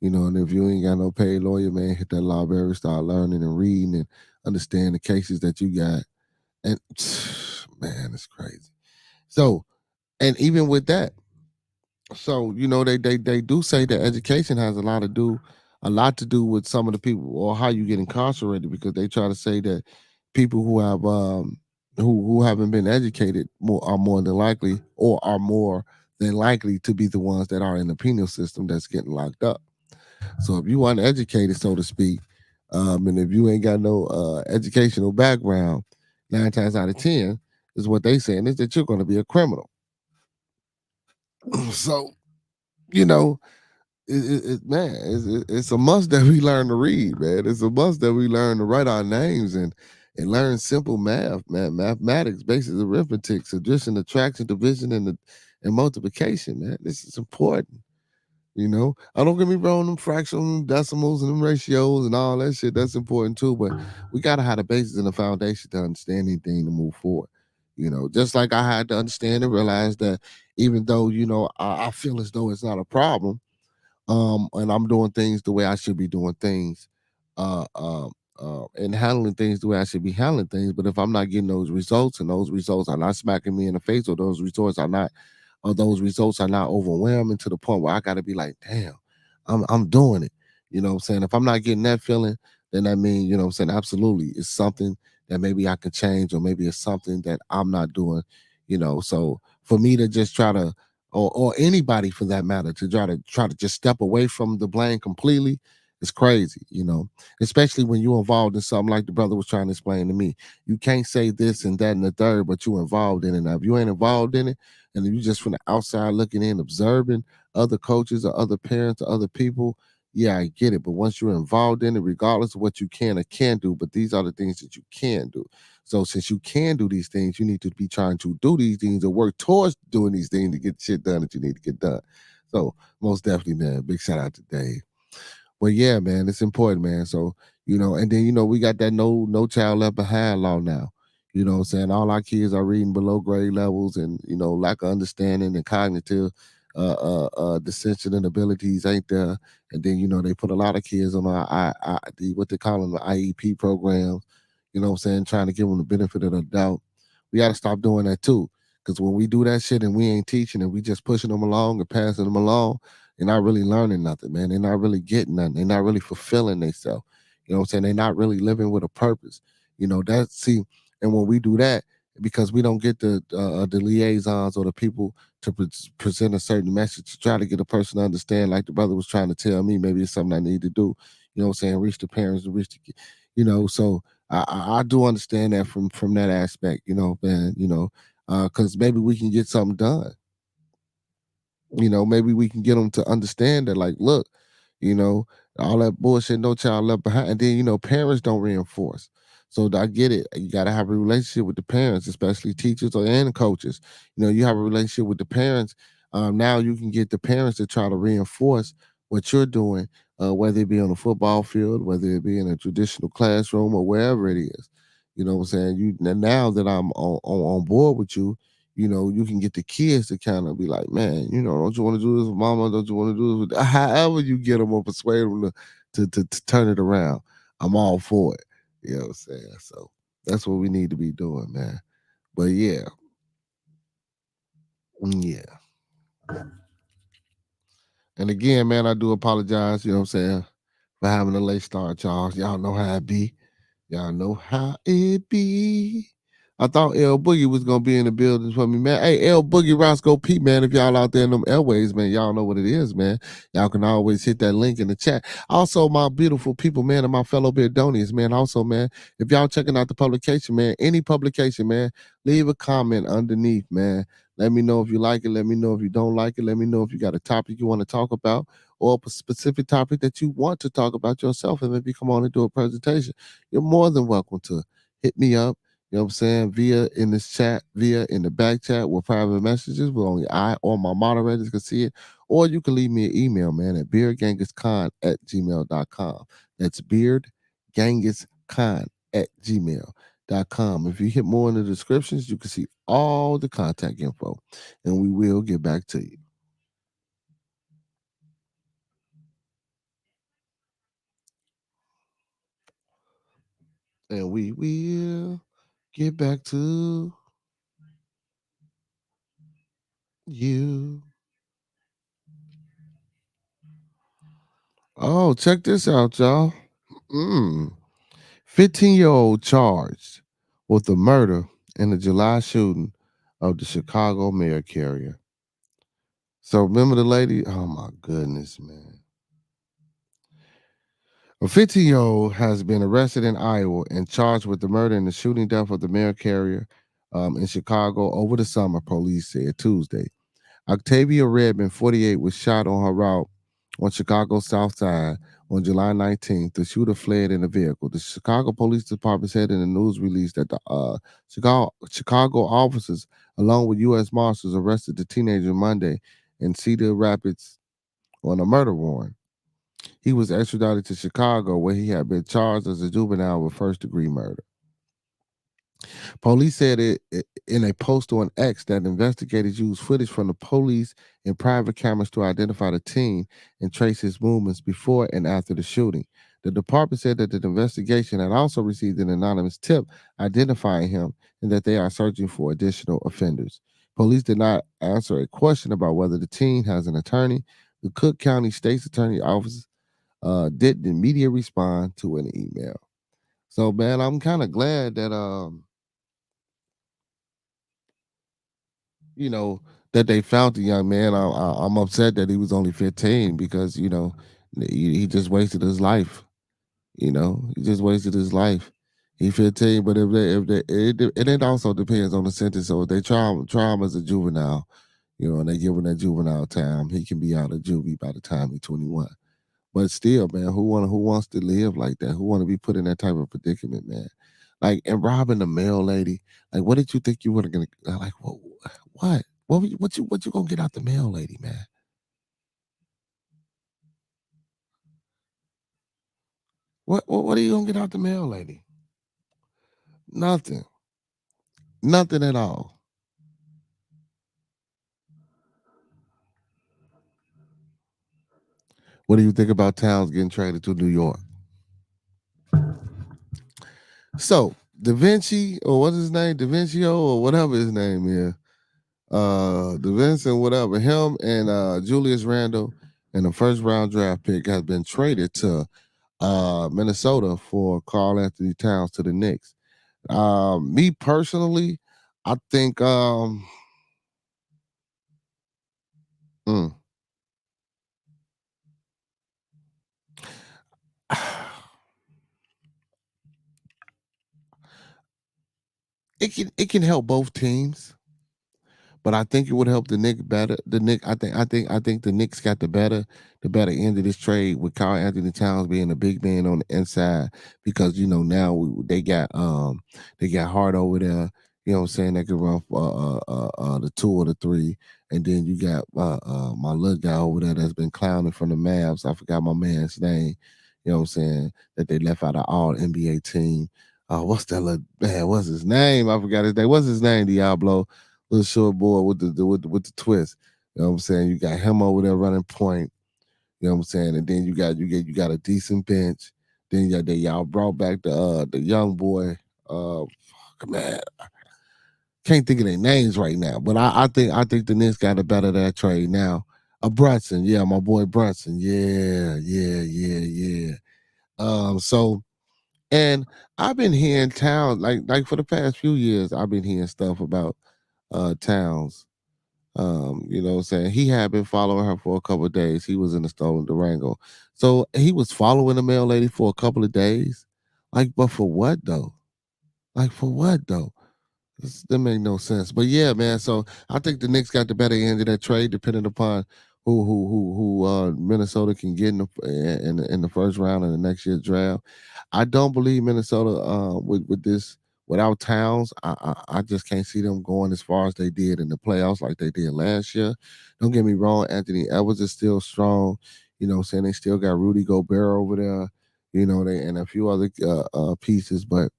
Speaker 2: And if you ain't got no paid lawyer, man, hit that library, start learning and reading and understand the cases that you got. And man, it's crazy. So, and even with that, so they do say that education has a lot to do with some of the people or how you get incarcerated, because they try to say that people who have who haven't been educated are more than likely, or are more than likely to be the ones that are in the penal system that's getting locked up. So if you uneducated, so to speak, and if you ain't got no educational background, 9 times out of 10 is what they saying is that you're going to be a criminal. So you know, man, it's a must that we learn to read, man. It's a must that we learn to write our names and learn simple math, man, mathematics, basic arithmetic, addition, subtraction, division, and multiplication, man. This is important. I don't get me wrong, them fractions, decimals, and them ratios and all that shit. That's important too, but we gotta have the basis and the foundation to understand anything to move forward. Just like I had to understand and realize that even though I feel as though it's not a problem, and I'm doing things the way I should be doing things, and handling things the way I should be handling things. But if I'm not getting those results, and those results are not smacking me in the face, or those results are not overwhelming to the point where I got to be like, damn, I'm doing it. What I'm saying? If I'm not getting that feeling, then that means, what I'm saying, absolutely, it's something that maybe I can change, or maybe it's something that I'm not doing. So for me to just try to, or anybody for that matter, to try to just step away from the blame completely, it's crazy. Especially when you're involved in something like the brother was trying to explain to me. You can't say this and that and the third, but you're involved in it. Now, if you ain't involved in it, and if you just from the outside looking in, observing other coaches or other parents or other people, yeah, I get it. But once you're involved in it, regardless of what you can or can't do, but these are the things that you can do. So since you can do these things, you need to be trying to do these things or work towards doing these things to get shit done that you need to get done. So most definitely, man, big shout out to Dave. But yeah, man, it's important, man. So, and then, we got that no child left behind law now. What I'm saying? All our kids are reading below grade levels, and, lack of understanding and cognitive dissension and abilities ain't there. And then, they put a lot of kids on what they call them, the IEP programs, what I'm saying, trying to give them the benefit of the doubt. We got to stop doing that too. Because when we do that shit and we ain't teaching and we just pushing them along and passing them along, they're not really learning nothing, man. They're not really getting nothing. They're not really fulfilling themselves. What I'm saying? They're not really living with a purpose. And when we do that, because we don't get the liaisons or the people to present a certain message to try to get a person to understand, like the brother was trying to tell me, maybe it's something I need to do. What I'm saying? Reach the parents and reach the, so I do understand that from that aspect, man, because maybe we can get something done. Maybe we can get them to understand that, like, look, you know, all that bullshit, no child left behind. And then, parents don't reinforce. So I get it. You got to have a relationship with the parents, especially teachers and coaches. You have a relationship with the parents. Now you can get the parents to try to reinforce what you're doing, whether it be on a football field, whether it be in a traditional classroom, or wherever it is. You know what I'm saying? Now that I'm on board with you, you can get the kids to kind of be like, man, don't you want to do this with mama? Don't you want to do this with, however you get them or persuade them to turn it around. I'm all for it. You know what I'm saying? So that's what we need to be doing, man. But yeah. Yeah. And again, man, I do apologize, you know what I'm saying, for having a late start, Charles. Y'all know how it be. Y'all know how it be. I thought L Boogie was gonna be in the building for me, man. Hey, L Boogie, Roscoe Pete, man. If y'all out there in them airways, man, y'all know what it is, man. Y'all can always hit that link in the chat. Also, my beautiful people, man, and my fellow Beardonians, man. Also, man, if y'all checking out the publication, man, any publication, man, leave a comment underneath, man. Let me know if you like it. Let me know if you don't like it. Let me know if you got a topic you want to talk about, or a specific topic that you want to talk about yourself, and maybe come on and do a presentation. You're more than welcome to hit me up. You know what I'm saying? Via in this chat, via in the back chat with private messages where only I or my moderators can see it. Or you can leave me an email, man, at beardgangiscon@gmail.com. That's beardgangiscon@gmail.com. If you hit more in the descriptions, you can see all the contact info, and we will get back to you. And we will get back to you. Oh, check this out, y'all. 15-year-old charged with the murder in the July shooting of the Chicago mail carrier. So remember the lady? Oh my goodness, man. A 15-year-old has been arrested in Iowa and charged with the murder and the shooting death of the mail carrier in Chicago over the summer, police said Tuesday. Octavia Redmond, 48, was shot on her route on Chicago's South Side on July 19th. The shooter fled in a vehicle. The Chicago Police Department said in a news release that the Chicago officers, along with U.S. Marshals, arrested the teenager Monday in Cedar Rapids on a murder warrant. He was extradited to Chicago, where he had been charged as a juvenile with first-degree murder. Police said in a post on X that investigators used footage from the police and private cameras to identify the teen and trace his movements before and after the shooting. The department said that the investigation had also received an anonymous tip identifying him and that they are searching for additional offenders. Police did not answer a question about whether the teen has an attorney. The Cook County State's Attorney Office didn't immediately respond to an email. So, man, I'm kind of glad that you know, that they found the young man. I'm upset that he was only 15 because he just wasted his life. He just wasted his life. He 15, but it also depends on the sentence. So if they try him as a juvenile, and they give him that juvenile time, he can be out of juvie by the time he's 21. But still, man, who wants to live like that? Who want to be put in that type of predicament, man? Like, and robbing the mail lady. Like, what did you think you were gonna like? What? What you gonna get out the mail lady, man? What are you gonna get out the mail lady? Nothing. Nothing at all. What do you think about towns getting traded to New York? So Da Vinci, or what's his name? Da Vincio, or whatever his name is. Da Vinci, whatever. Him and Julius Randle and the first round draft pick has been traded to Minnesota for Carl Anthony Towns to the Knicks. Me personally, I think mm, it can help both teams, but I think it would help the Knicks better. I think the Knicks got the better end of this trade with Carl Anthony Towns being a big man on the inside because now they got Hart over there. You know what I'm saying? They could run the two or the three, and then you got my little guy over there that's been clowning from the Mavs. I forgot my man's name. You know what I'm saying? That they left out of all NBA team. What's that little man? What's his name? I forgot his name. What's his name? Diablo, little short boy with the twist. You know what I'm saying? You got him over there running point. You know what I'm saying? And then you got a decent bench. Then y'all brought back the young boy. Man, can't think of their names right now. But I think the Knicks got the better of that trade now. Brunson, yeah, my boy Brunson. Yeah, yeah, yeah, yeah. So and I've been hearing Towns like for the past few years, I've been hearing stuff about Towns. You know what I'm saying? He had been following her for a couple of days. He was in the stolen Durango. So he was following the mail lady for a couple of days. Like, but for what though? Like for what though? That make no sense. But yeah, man. So I think the Knicks got the better end of that trade, depending upon who Minnesota can get in the first round of the next year's draft. I don't believe Minnesota with this without Towns, I just can't see them going as far as they did in the playoffs like they did last year. Don't get me wrong, Anthony Edwards is still strong. You know, saying they still got Rudy Gobert over there. You know, they and a few other pieces, but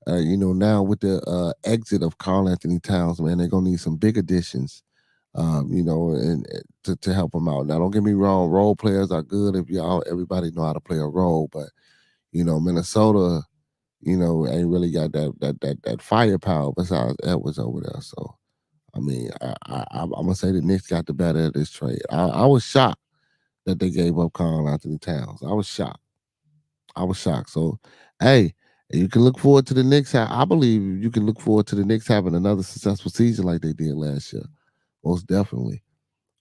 Speaker 2: you know, now with the exit of Karl Anthony Towns, man, they're gonna need some big additions. You know, and to help them out. Now, don't get me wrong, role players are good if y'all everybody know how to play a role, but you know, Minnesota, you know, ain't really got that firepower besides Edwards over there. So, I mean, I'm gonna say the Knicks got the better of this trade. I was shocked that they gave up Karl Anthony Towns. I was shocked. I was shocked. So, hey, you can look forward to the Knicks. I believe you can look forward to the Knicks having another successful season like they did last year. Most definitely.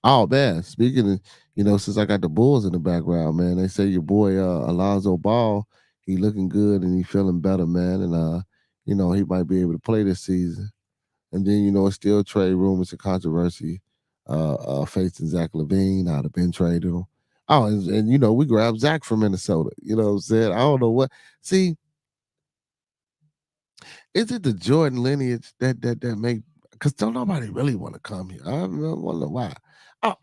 Speaker 2: Oh man, speaking of, you know, since I got the Bulls in the background, man, they say your boy Alonzo Ball, he looking good and he feeling better, man, and you know, he might be able to play this season. And then, you know, it's still trade rumors and controversy facing Zach Levine out of been traded him. Oh, and you know, we grabbed Zach from Minnesota. You know what I'm saying? I don't know what. See, is it the Jordan lineage that make? Because don't nobody really want to come here. I wonder why. Oh,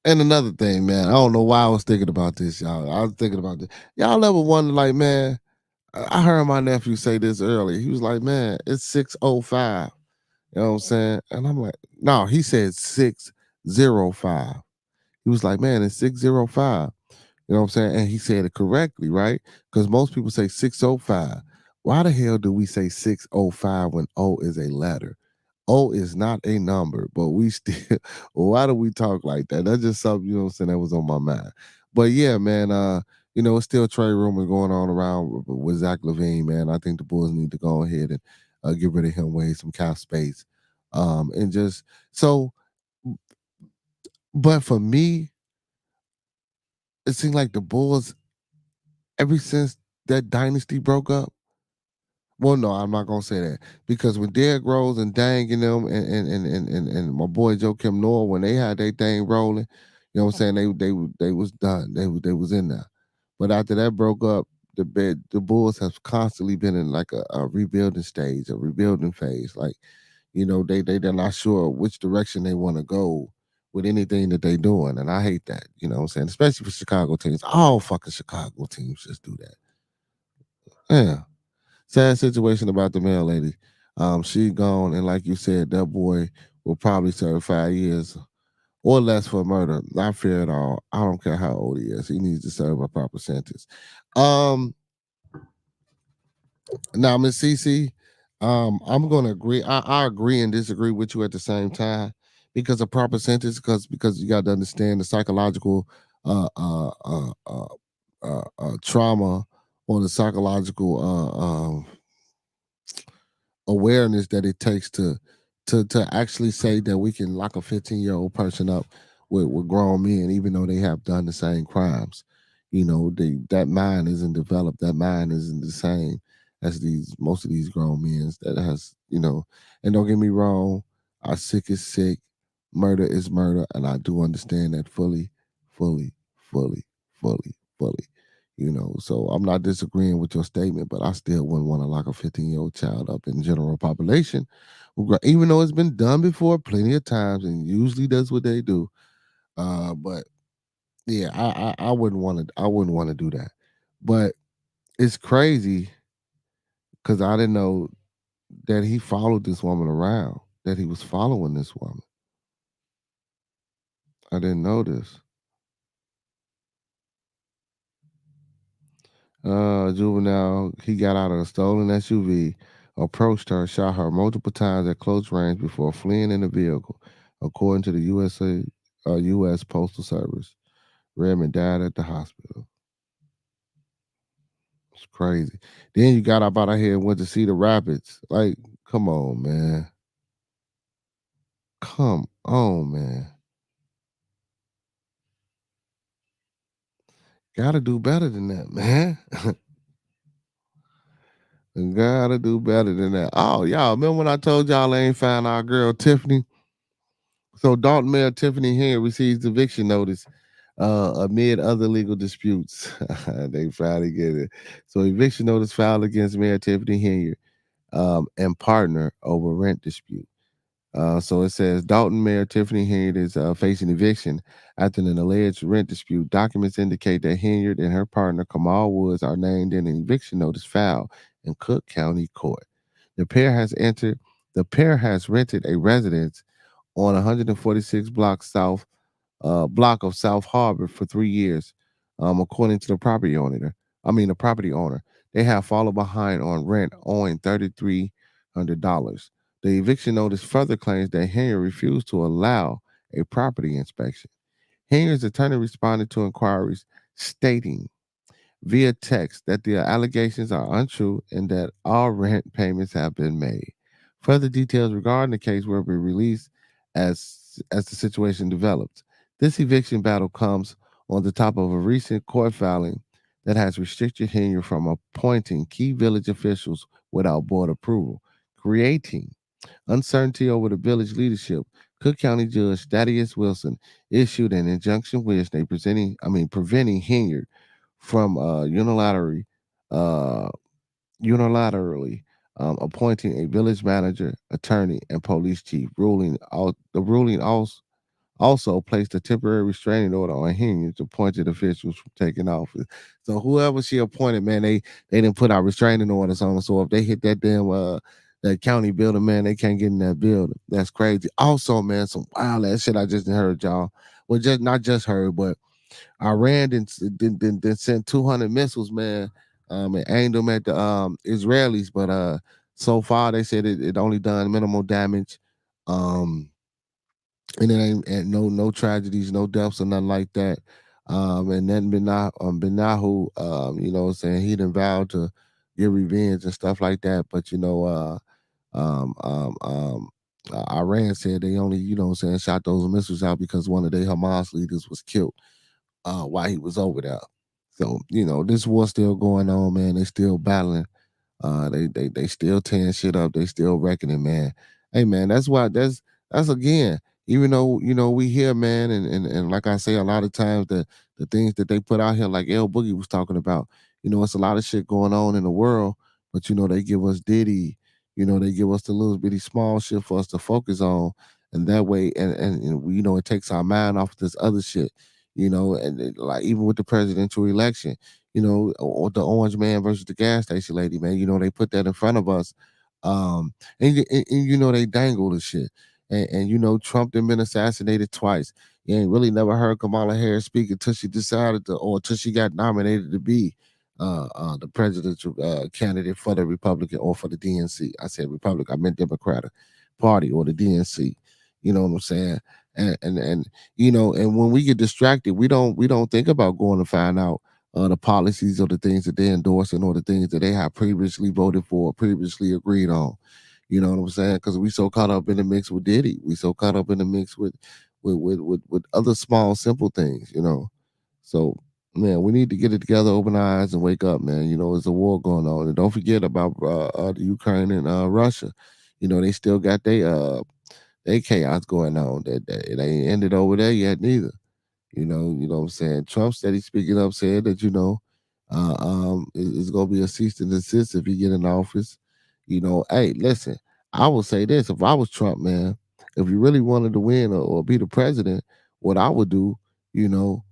Speaker 2: and another thing, man, I don't know why I was thinking about this, y'all. I was thinking about this. Y'all ever wonder, like, man, I heard my nephew say this earlier. He was like, man, it's 6:05. You know what I'm saying? And I'm like, no, he said 6:05. He was like, man, it's 6:05. You know what I'm saying? And he said it correctly, right? Because most people say 6:05. Why the hell do we say 6:05 when O is a letter? O is not a number, but we still, why do we talk like that? That's just something, you know what I'm saying, that was on my mind. But yeah, man, you know, it's still trade rumors going on around with Zach Levine, man. I think the Bulls need to go ahead and get rid of him, waive some cap space. And just so, but for me, it seemed like the Bulls, ever since that dynasty broke up, well, no, I'm not gonna say that because when Derrick Rose and Dang and them and my boy Joe Kim Noah, when they had their thing rolling, you know what I'm saying, they was done. They was in there. But after that broke up, the Bulls have constantly been in like a rebuilding stage, a rebuilding phase. Like, you know, they're not sure which direction they want to go with anything that they doing. And I hate that, you know what I'm saying? Especially for Chicago teams. All fucking Chicago teams just do that. Yeah. Sad situation about the mail lady. She gone, and like you said, that boy will probably serve 5 years or less for murder. Not fair at all. I don't care how old he is. He needs to serve a proper sentence. Um, Now, Miss Cece, I'm gonna agree. I agree and disagree with you at the same time because a proper sentence, because you got to understand the psychological trauma or the psychological awareness that it takes to actually say that we can lock a 15-year-old person up with grown men, even though they have done the same crimes. You know, that mind isn't developed. That mind isn't the same as these most of these grown men that has, you know. And don't get me wrong, our sick is sick, murder is murder, and I do understand that fully, fully, fully, fully, fully. You know, so I'm not disagreeing with your statement, but I still wouldn't want to lock a 15-year-old child up in general population, even though it's been done before plenty of times, and usually that's what they do. But yeah, I wouldn't want to. I wouldn't want to do that. But it's crazy because I didn't know that he followed this woman around. That he was following this woman. I didn't know this. Juvenile, he got out of a stolen SUV, approached her, shot her multiple times at close range before fleeing in the vehicle, according to the U.S. Postal Service. Redmond died at the hospital. It's crazy. Then you got up out of here and went to see the Rapids. Like, come on, man. Come on, man. Gotta do better than that, man. Gotta do better than that. Oh, y'all, remember when I told y'all I ain't found our girl Tiffany? So Dalton Mayor Tiffany Henry receives eviction notice amid other legal disputes. They finally get it. So eviction notice filed against Mayor Tiffany Henry. and partner over rent dispute. So it says Dalton Mayor Tiffany Henyard is facing eviction after an alleged rent dispute. Documents indicate that Henyard and her partner Kamal Woods are named in an eviction notice filed in Cook County Court. The pair has entered. The pair has rented a residence on 146 block of South Harbor for 3 years, according to the property owner. The property owner. They have fallen behind on rent, owing $3,300. The eviction notice further claims that Henry refused to allow a property inspection. Henry's attorney responded to inquiries, stating via text that the allegations are untrue and that all rent payments have been made. Further details regarding the case will be released as the situation develops. This eviction battle comes on the top of a recent court filing that has restricted Henry from appointing key village officials without board approval, creating uncertainty over the village leadership. Cook County Judge Thaddeus Wilson issued an injunction which they preventing Henyard from uh, unilaterally appointing a village manager, attorney, and police chief. The ruling also placed a temporary restraining order on Henyard's appointed officials from taking office. So whoever she appointed, man, they didn't put out restraining orders on them. So if they hit that damn that county building, man, they can't get in that building. That's crazy. Also, man, some wild ass shit I just heard, y'all. Well, just not just heard, but Iran then sent 200 missiles, man, and aimed them at the Israelis. But so far they said it only done minimal damage. Um, and it ain't and no tragedies, no deaths or nothing like that. And then Benahu, you know what I'm saying, he done vowed to get revenge and stuff like that. But um, um, um, Iran said they only, you know what I'm saying, shot those missiles out because one of their Hamas leaders was killed while he was over there. So, this war still going on, man. They still battling. They still tearing shit up. They still reckoning, man. Hey, man, that's again. Even though we hear, man, and like I say, a lot of times the things that they put out here, like L Boogie was talking about, it's a lot of shit going on in the world, but they give us Diddy, they give us the little bitty small shit for us to focus on, and that way, and it takes our mind off this other shit, like even with the presidential election, or the orange man versus the gas station lady, man. They put that in front of us. And they dangle the shit. And Trump done been assassinated twice. You ain't really never heard Kamala Harris speak until she decided to, or until she got nominated to be the presidential candidate for the Republican or for the DNC. I said Republican, I meant Democratic Party or the DNC. You know what I'm saying? And when we get distracted, we don't think about going to find out the policies or the things that they endorsing or the things that they have previously voted for, or previously agreed on. You know what I'm saying? Because we so caught up in the mix with Diddy, we so caught up in the mix with other small simple things. So man, we need to get it together, open our eyes, and wake up, man. There's a war going on, and don't forget about the Ukraine and Russia. They still got they chaos going on. That it ain't ended over there yet neither. You know what I'm saying? Trump said he's speaking up, said that, it's gonna be a cease and desist if he get in office. Hey, listen, I will say this: if I was Trump, man, if you really wanted to win or be the president, what I would do,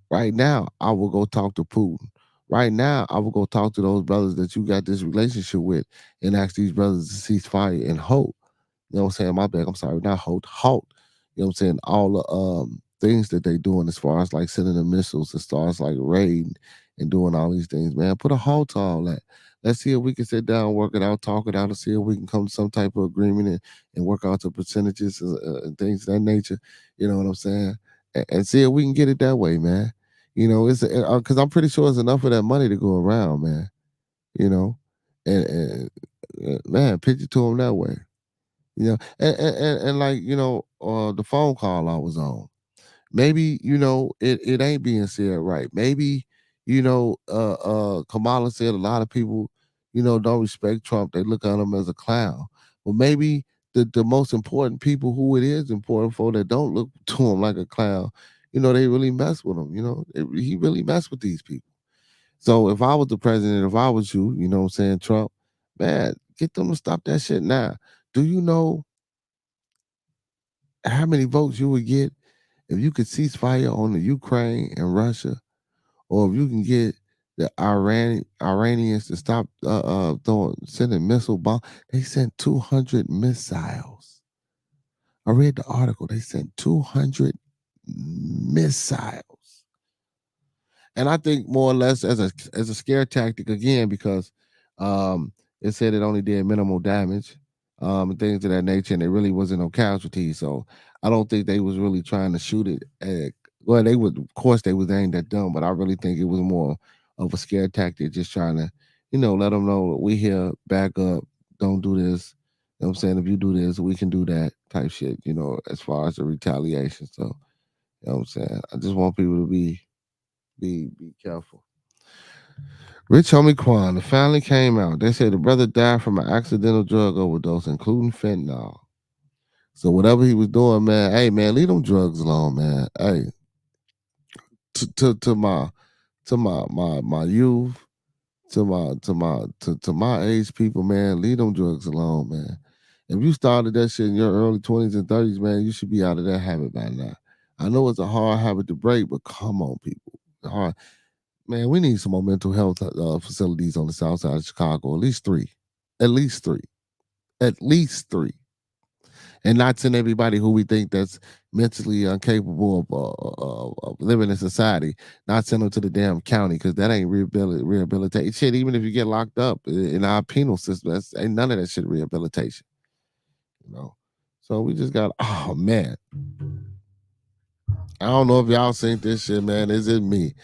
Speaker 2: right now, I will go talk to Putin. Right now, I will go talk to those brothers that you got this relationship with and ask these brothers to cease fire and hope. You know what I'm saying? My bad. I'm sorry, not halt. Halt. You know what I'm saying? All the things that they doing as far as like sending the missiles, as far as like raiding and doing all these things, man. Put a halt to all that. Let's see if we can sit down, work it out, talk it out, and see if we can come to some type of agreement and work out the percentages and things of that nature. You know what I'm saying? And see if we can get it that way, man. It's because I'm pretty sure it's enough of that money to go around, man. You know, and man, pitch it to them that way. And like the phone call I was on. Maybe it ain't being said right. Maybe Kamala said a lot of people don't respect Trump. They look at him as a clown. But maybe the most important people who it is important for that don't look to him like a clown. They really mess with him. He really mess with these people. So if I was the president, if I was you, you know what I'm saying, Trump, man, Get them to stop that shit now. Do you know how many votes you would get if you could cease fire on the Ukraine and Russia, or if you can get the Iranians to stop sending missile bomb? They sent 200 missiles. I read the article. They sent 200 missiles, and I think more or less as a scare tactic again, because it said it only did minimal damage, things of that nature, and there really wasn't no casualties. So I don't think they was really trying to shoot it at. Well, they would, of course, they was aimed at them, but I really think it was more of a scare tactic, just trying to, let them know we here, back up, don't do this. You know what I'm saying? If you do this, we can do that type shit, as far as the retaliation. So, you know what I'm saying? I just want people to be careful. Rich Homie Quan, the family came out. They said the brother died from an accidental drug overdose, including fentanyl. So whatever he was doing, man, hey man, leave them drugs alone, man. Hey, to my youth, to my age people, man, leave them drugs alone, man. If you started that shit in your early 20s and 30s, man, you should be out of that habit by now. I know it's a hard habit to break, but come on, people. Hard. Man, we need some more mental health facilities on the south side of Chicago. At least three. At least three. At least three. And not send everybody who we think that's mentally incapable of living in society, not send them to the damn county, because that ain't rehabilitation. Shit, even if you get locked up in our penal system, that's ain't none of that shit rehabilitation. You know. So we just got, oh man. I don't know if y'all seen this shit, man. Is it me?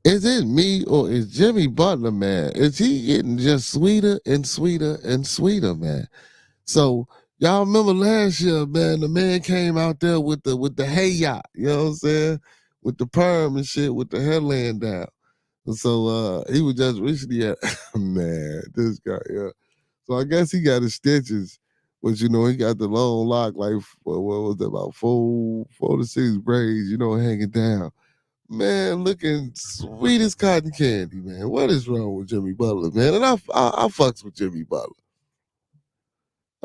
Speaker 2: Is it me, or is Jimmy Butler, man? Is he getting just sweeter and sweeter and sweeter, man? So y'all remember last year, man, the man came out there with the hay yacht, you know what I'm saying? With the perm and shit, with the headland down. So he was just recently at man, this guy, yeah. So I guess he got his stitches, but he got the long lock, like what was that, about four to six braids, hanging down. Man, looking sweet as cotton candy, man. What is wrong with Jimmy Butler, man? And I fucks with Jimmy Butler.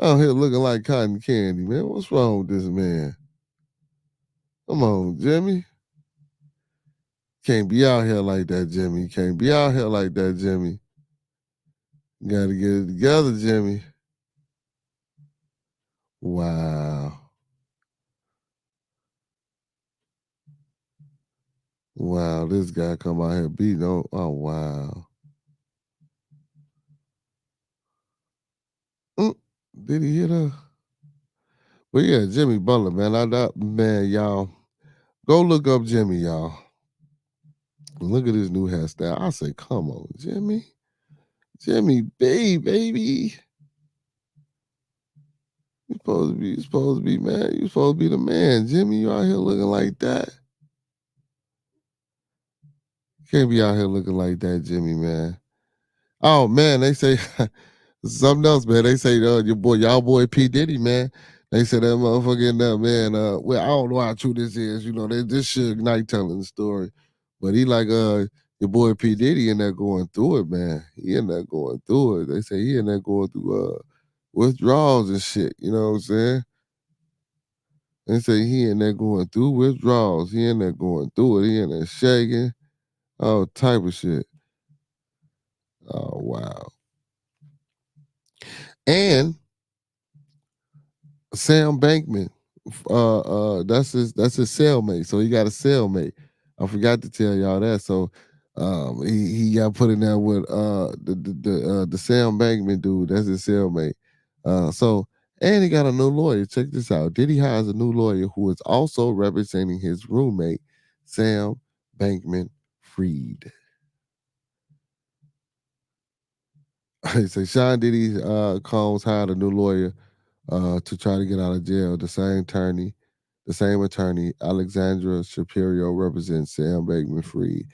Speaker 2: Out here looking like cotton candy, man. What's wrong with this man? Come on, Jimmy. Can't be out here like that, Jimmy. Can't be out here like that, Jimmy. Gotta get it together, Jimmy. Wow. Wow, this guy come out here beating on. Oh, wow. Mm, did he hit her? But yeah, Jimmy Butler, man. Man, y'all. Go look up Jimmy, y'all. Look at his new hairstyle. I say, come on, Jimmy. Jimmy B, baby. You supposed to be, man. You supposed to be the man. Jimmy, you out here looking like that. You can't be out here looking like that, Jimmy, man. Oh man, they say something else, man. They say y'all boy P. Diddy, man. They said that motherfucker in there, man. Well, I don't know how true this is. This Suge Knight telling the story. But he like your boy P. Diddy in there going through it, man. He in there going through it. They say he in there going through withdrawals and shit. You know what I'm saying? They say he in there going through withdrawals. He in there going through it. He in there shaking. All type of shit. Oh wow. And Sam Bankman, that's his cellmate. So he got a cellmate. I forgot to tell y'all that. So he got put in there with the Sam Bankman dude. That's his cellmate. And he got a new lawyer. Check this out. Diddy hires a new lawyer who is also representing his roommate, Sam Bankman Fried. He say Sean Diddy Combs hired a new lawyer to try to get out of jail. The same attorney, Alexandra Shapiro, represents Sam Bankman Fried.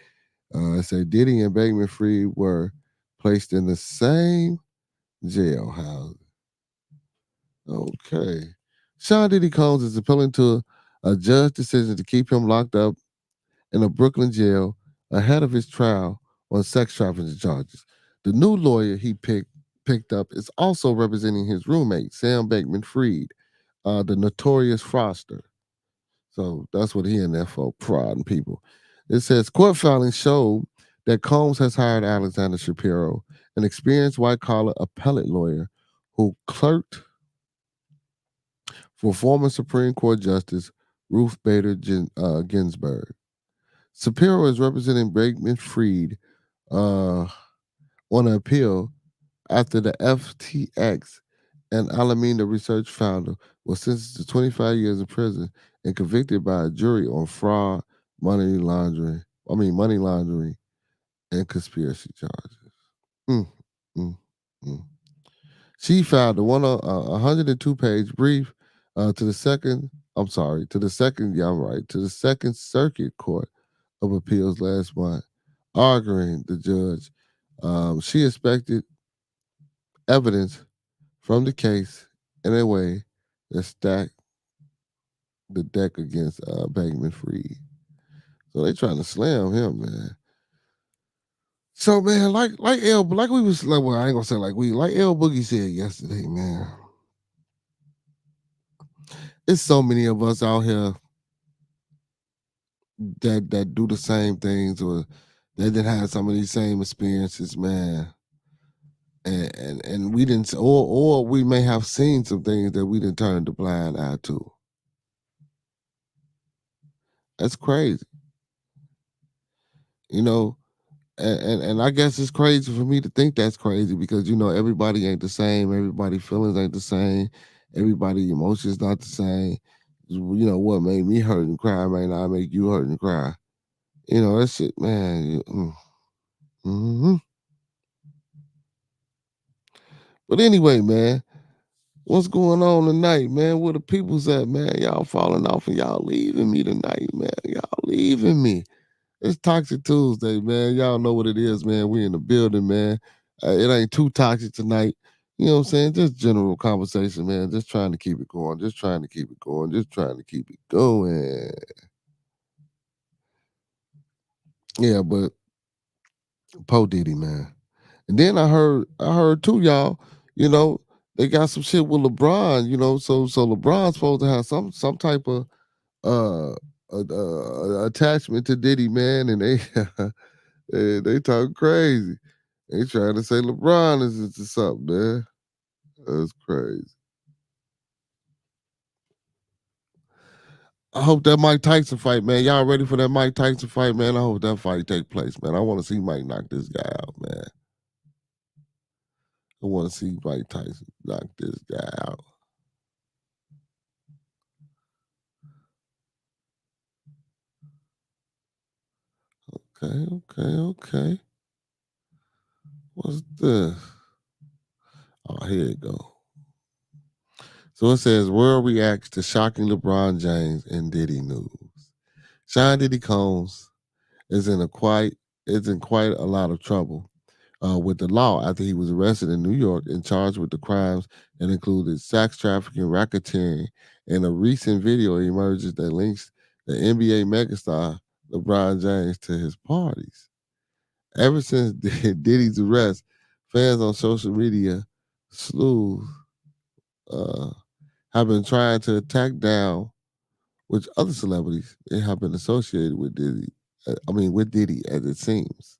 Speaker 2: It said Diddy and Bankman Fried were placed in the same jailhouse. Okay. Sean Diddy Combs is appealing to a judge decision to keep him locked up in a Brooklyn jail ahead of his trial on sex trafficking charges. The new lawyer he picked picked up is also representing his roommate, Sam Bankman-Fried, the notorious fraudster. So that's what he in there for, prodding people. It says court filings show that Combs has hired Alexander Shapiro, an experienced white-collar appellate lawyer who clerked for former Supreme Court Justice Ruth Bader Ginsburg. Shapiro is representing Bankman-Fried on an appeal after the FTX and Alameda Research founder was sentenced to 25 years in prison and convicted by a jury on fraud, money laundering, and conspiracy charges. Mm, mm, mm. She filed a 102-page brief to the second. I'm sorry, to the second. Yeah, I'm right. To the Second Circuit Court of Appeals last month, arguing the judge. She expected evidence from the case in a way that stacked the deck against Bankman-Fried. So they trying to slam him, man. So man, like we was like, well, I ain't gonna say like L Boogie said yesterday, man. It's so many of us out here that do the same things or that didn't have some of these same experiences, man. And we didn't, or we may have seen some things that we didn't turn the blind eye to. That's crazy, you know. And I guess it's crazy for me to think that's crazy because everybody ain't the same, everybody feelings ain't the same, everybody emotions not the same. What made me hurt and cry may not make you hurt and cry. That shit, man. Mm-hmm. But anyway, man, what's going on tonight, man? Where the people's at, man? Y'all falling off and y'all leaving me tonight, man. Y'all leaving me. It's Toxic Tuesday, man. Y'all know what it is, man. We in the building, man. It ain't too toxic tonight. You know what I'm saying? Just general conversation, man. Just trying to keep it going. Just trying to keep it going. Just trying to keep it going. Yeah, but Poe Diddy, man. And then I heard too, y'all. You know, they got some shit with LeBron. So LeBron's supposed to have some type of uh, attachment to Diddy, man, and they they talk crazy. They trying to say LeBron is into something, man. That's crazy. I hope that Mike Tyson fight, man. Y'all ready for that Mike Tyson fight, man? I hope that fight take place, man. I want to see Mike knock this guy out, man. I want to see Mike Tyson knock this guy out. Okay. What's this? Oh, here it go. So it says, world reacts to shocking LeBron James and Diddy news. Sean Diddy Combs is in quite a lot of trouble with the law after he was arrested in New York and charged with the crimes that included sex trafficking, racketeering, and a recent video emerges that links the NBA megastar LeBron James to his parties. Ever since Diddy's arrest, fans on social media slew uh, have been trying to attack down which other celebrities have been associated with Diddy. With Diddy, as it seems.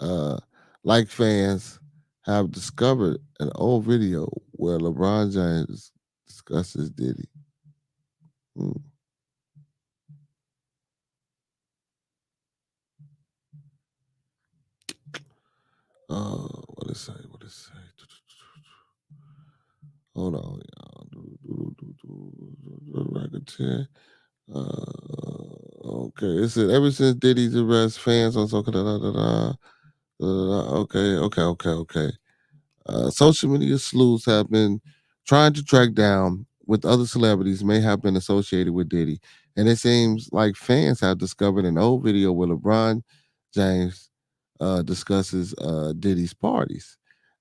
Speaker 2: Uh, like fans have discovered an old video where LeBron James discusses Diddy. Hmm. What it say? Hold on, y'all. Racketeer. Okay. It said ever since Diddy's arrest, fans on social okay. Social media sleuths have been trying to track down with other celebrities may have been associated with Diddy. And it seems like fans have discovered an old video where LeBron James discusses Diddy's parties.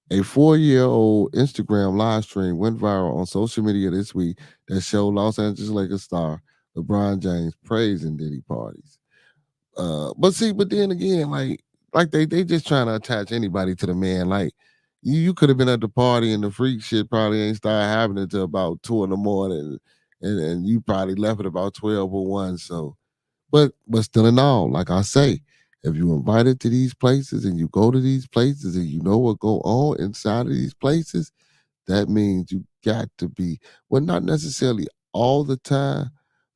Speaker 2: A 4-year-old Instagram live stream went viral on social media this week that showed Los Angeles Lakers star LeBron James praising Diddy parties. But then again, like Like they just trying to attach anybody to the man. Like you could have been at the party and the freak shit probably ain't started happening until about 2 in the morning, and you probably left at about 12 or 1. So, but still in all, like I say, if you invited to these places and you go to these places and you know what go on inside of these places, that means you got to be, well, not necessarily all the time,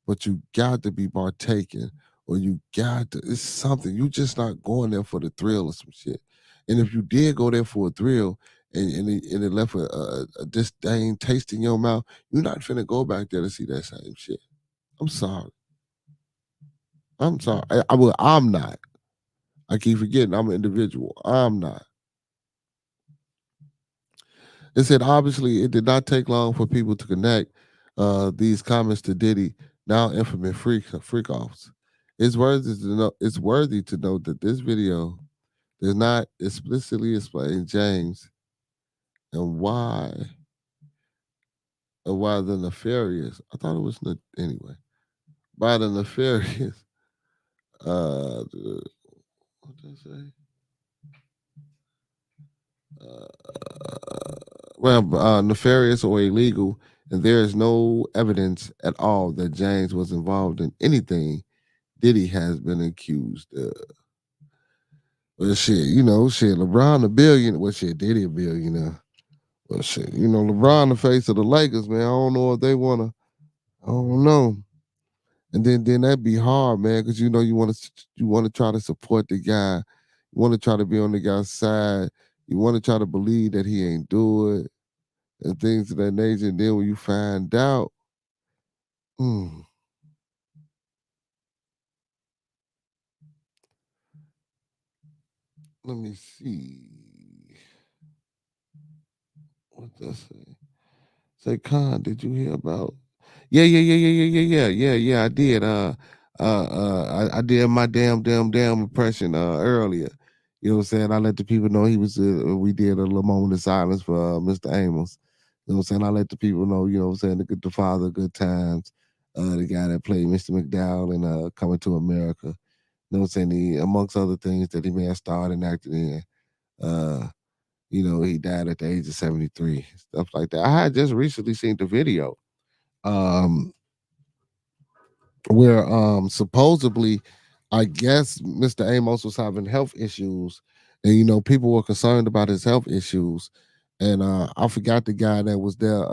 Speaker 2: but you got to be partaking, or you got to, it's something. You just not going there for the thrill or some shit. And if you did go there for a thrill and it left a disdain taste in your mouth, you're not finna go back there to see that same shit. I'm sorry. I'm sorry. I'm not. I keep forgetting I'm an individual. I'm not. It said obviously it did not take long for people to connect these comments to Diddy, now infamous freak offs. It's worthy to note that this video does not explicitly explain James and why the nefarious. I thought it was anyway. By the nefarious. What did I say? Nefarious or illegal, and there is no evidence at all that James was involved in anything Diddy has been accused of. Well, shit, shit, LeBron a billion. Well, shit, Diddy a billionaire. Well, shit, LeBron the face of the Lakers, man. I don't know if they want to. I don't know. And then that'd be hard, man, because you want to try to support the guy. You want to try to be on the guy's side. You want to try to believe that he ain't do it and things of that nature. And then when you find out, mm, let me see. What does that say? Say, Khan, did you hear about? Yeah, yeah, yeah, yeah, yeah, yeah, yeah, yeah. I did. I did my damn impression earlier. You know what I'm saying? I let the people know he was. We did a little moment of silence for Mr. Amos. You know what I'm saying? I let the people know. You know what I'm saying? The father, good times. The guy that played Mr. McDowell in Coming to America. You know what I'm saying? Amongst other things that he may have starred and acted in. Uh, he died at the age of 73, stuff like that. I had just recently seen the video um, where supposedly, I guess Mr. Amos was having health issues, and people were concerned about his health issues, and I forgot the guy that was there.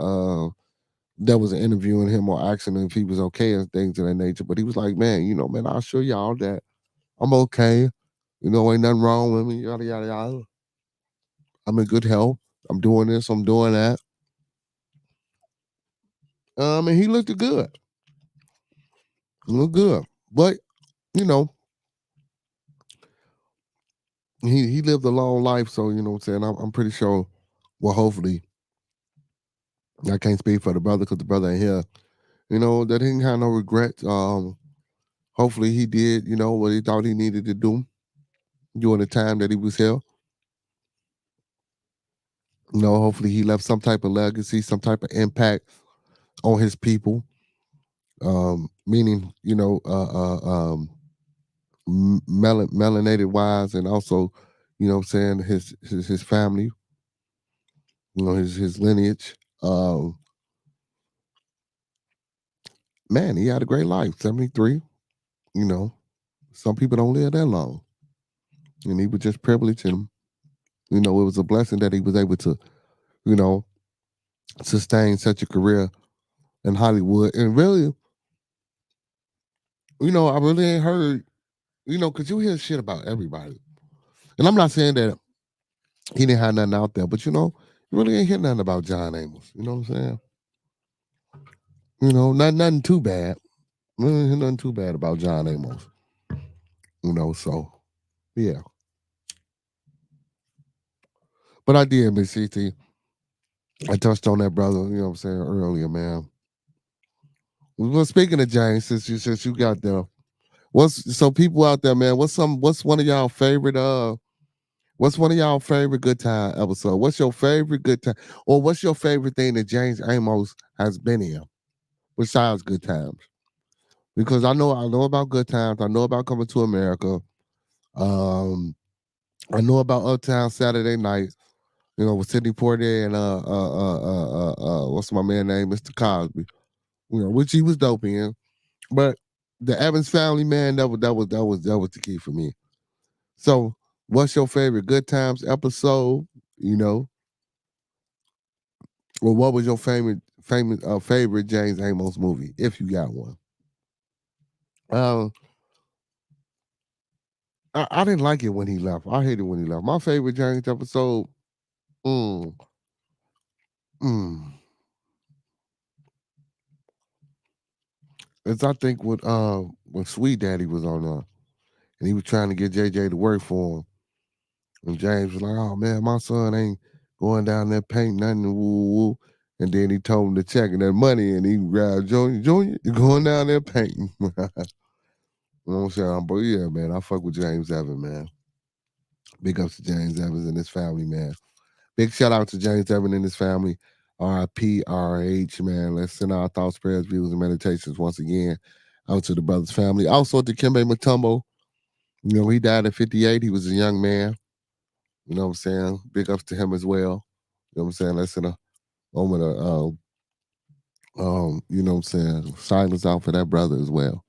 Speaker 2: That was interviewing him or asking him if he was okay and things of that nature. But he was like, man, man, I'll show y'all that I'm okay. Ain't nothing wrong with me. Yada yada yada. I'm in good health. I'm doing this. I'm doing that. And he looked good. He looked good. But, you know, he lived a long life, so what I'm saying. I'm pretty sure. Well, hopefully, I can't speak for the brother because the brother ain't here. That he didn't have no regrets. Hopefully, he did. What he thought he needed to do during the time that he was here. Hopefully, he left some type of legacy, some type of impact on his people. Meaning, melanated wise, and also, what I'm saying, his family, his lineage. Man, he had a great life. 73. You know, some people don't live that long, and he was just privileged, and it was a blessing that he was able to, you know, sustain such a career in Hollywood. And really, I really ain't heard, because you hear shit about everybody. And I'm not saying that he didn't have nothing out there, but you really ain't hear nothing about John Amos. You know what I'm saying? Nothing too bad. Really ain't nothing too bad about John Amos. So yeah. But I did, Miss CT. I touched on that, brother. You know what I'm saying earlier, man. Well, speaking of James, since you got there, what's so people out there, man? What's one of y'all favorite What's one of y'all favorite good time episode? What's your favorite good time, or what's your favorite thing that James Amos has been in besides Good Times? Because I know about Good Times. I know about Coming to America. Um, I know about Uptown Saturday Night, with Sidney Poitier and what's my man name, Mr. Cosby, which he was dope in. But the Evans Family, man, that was the key for me. So, what's your favorite Good Times episode? You know, or what was your favorite James Amos movie, if you got one? Um, I didn't like it when he left. I hated when he left. My favorite James episode, mm, mm, is I think when Sweet Daddy was on and he was trying to get JJ to work for him, and James was like, "Oh man, my son ain't going down there painting nothing." Woo, woo, woo. And then he told him to check that money, and he grabbed Junior. Junior, you're going down there painting. You know what I'm saying? But yeah, man, I fuck with James Evans, man. Big ups to James Evans and his family, man. Big shout out to James Evans and his family. RIP, RH, man. Let's send our thoughts, prayers, views, and meditations once again out to the brother's family. Also to Kimbe Mutombo. He died at 58. He was a young man. You know what I'm saying? Big ups to him as well. You know what I'm saying? Let's send a moment of, you know what I'm saying, silence out for that brother as well.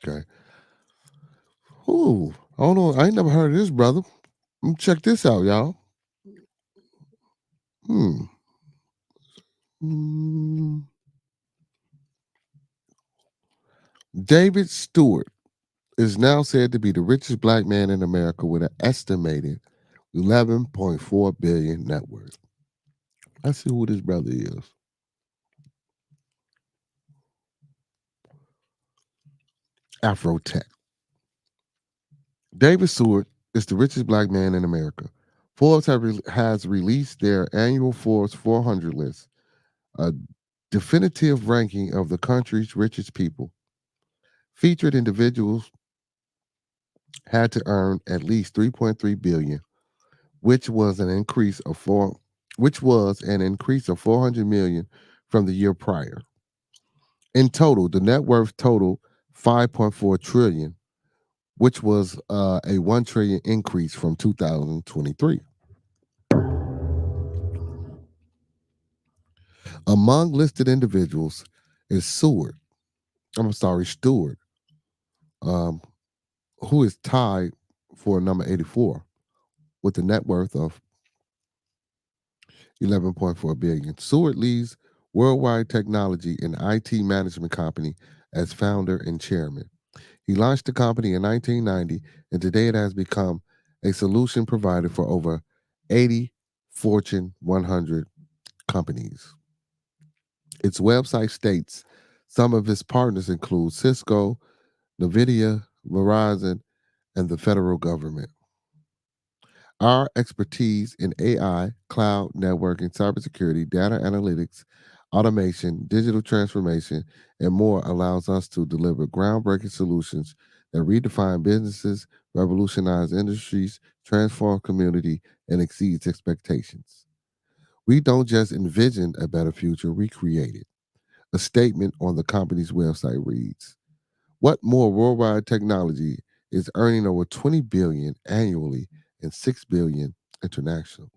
Speaker 2: Okay. Ooh, hold on. I ain't never heard of this brother. Check this out, y'all. Hmm. Mm. David Stewart is now said to be the richest black man in America with an estimated 11.4 billion net worth. Let's see who this brother is. Afrotech. David Stewart is the richest black man in America. Forbes has released their annual Forbes 400 list, a definitive ranking of the country's richest people. Featured individuals had to earn at least 3.3 billion, which was an increase of 400 million from the year prior. In total, the net worth totaled 5.4 trillion, which was a 1 trillion increase from 2023. Among listed individuals is Stewart, um, who is tied for number 84 with a net worth of 11.4 billion. Stewart leads Worldwide Technology and IT Management Company as founder and chairman. He launched the company in 1990, and today it has become a solution provider for over 80 Fortune 100 companies. Its website states some of its partners include Cisco, NVIDIA, Verizon, and the federal government. Our expertise in AI, cloud networking, cybersecurity, data analytics, automation, digital transformation, and more allows us to deliver groundbreaking solutions that redefine businesses, revolutionize industries, transform community, and exceeds expectations. We don't just envision a better future, we create it. A statement on the company's website reads, what more worldwide technology is earning over 20 billion annually and 6 billion internationally?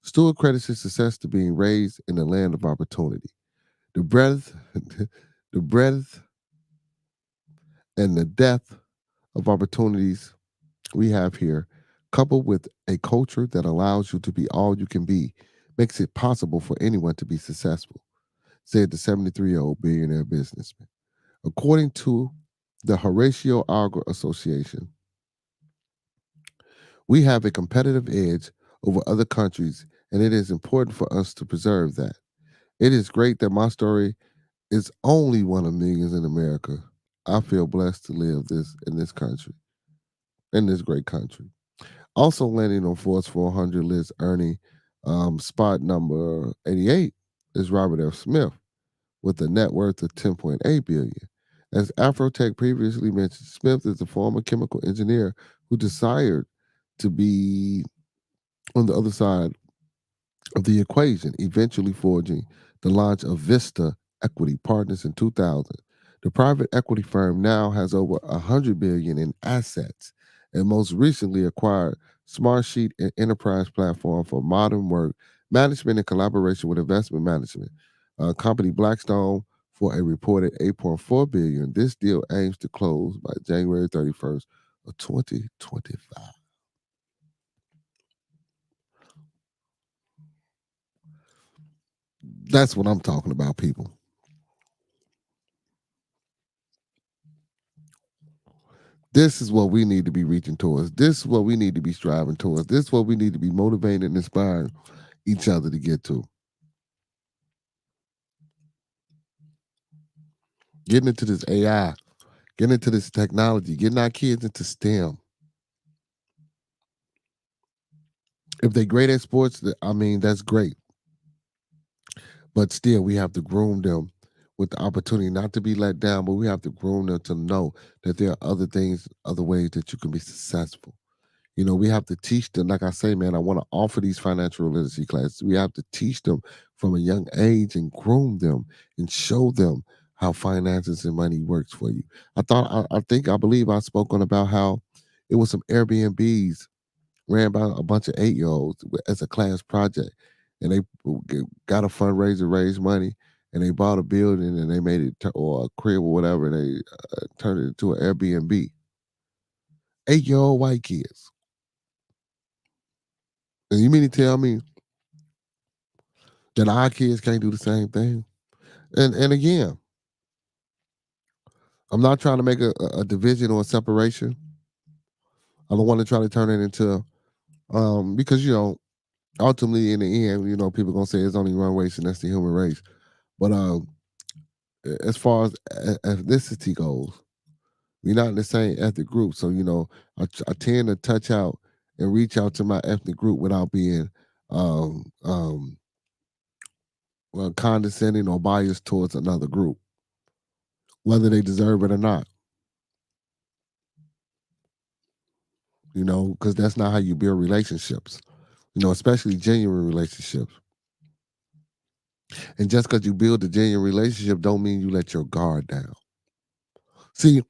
Speaker 2: Stewart credits his success to being raised in the land of opportunity. The breadth, the breadth and the depth of opportunities we have here, coupled with a culture that allows you to be all you can be, makes it possible for anyone to be successful, said the 73-year-old billionaire businessman. According to the Horatio Alger Association, we have a competitive edge over other countries, and it is important for us to preserve that. It is great that my story is only one of millions in America. I feel blessed to live in this country, in this great country. Also landing on Forbes 400 list, earning spot number 88 is Robert F. Smith with a net worth of 10.8 billion. As Afrotech previously mentioned, Smith is a former chemical engineer who desired to be on the other side of the equation, eventually forging the launch of Vista Equity Partners in 2000. The private equity firm now has over 100 billion in assets and most recently acquired Smartsheet and enterprise platform for modern work management in collaboration with investment management. Company Blackstone for a reported 8.4 billion. This deal aims to close by January 31st of 2025. That's what I'm talking about, people. This is what we need to be reaching towards. This is what we need to be striving towards. This is what we need to be motivating and inspiring each other to get to. Getting into this AI, getting into this technology, getting our kids into STEM. If they're great at sports, I mean, that's great. But still, we have to groom them with the opportunity not to be let down, but we have to groom them to know that there are other things, other ways that you can be successful. We have to teach them, like I say, man, I want to offer these financial literacy classes. We have to teach them from a young age and groom them and show them how finances and money works for you. I believe I spoke on about how it was some Airbnbs ran by a bunch of 8-year olds as a class project. And they got a fundraiser, raised money, and they bought a building and they made it, or a crib or whatever, and they turned it into an Airbnb. 8-year-old white kids. And you mean to tell me that our kids can't do the same thing? And again, I'm not trying to make a division or a separation. I don't want to try to turn it into because ultimately in the end, people gonna say it's only one race and that's the human race. But as far as ethnicity goes, we're not in the same ethnic group. So I tend to touch out and reach out to my ethnic group without being um, um, condescending or biased towards another group, whether they deserve it or not. Because that's not how you build relationships. Especially genuine relationships. And just because you build a genuine relationship, don't mean you let your guard down. See,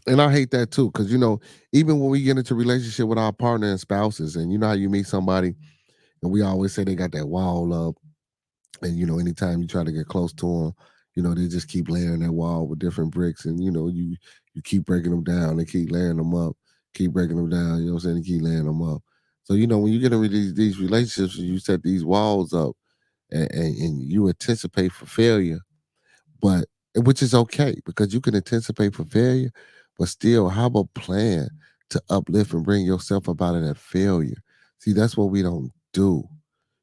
Speaker 2: and I hate that too, because even when we get into relationship with our partner and spouses, and you know how you meet somebody, and we always say they got that wall up, and anytime you try to get close to them, they just keep layering that wall with different bricks, and you keep breaking them down, they keep layering them up, keep breaking them down, you know what I'm saying, they keep layering them up. So when you get into these relationships, and you set these walls up, and you anticipate for failure, but which is okay because you can anticipate for failure, but still have a plan to uplift and bring yourself up out of that failure. See, that's what we don't do.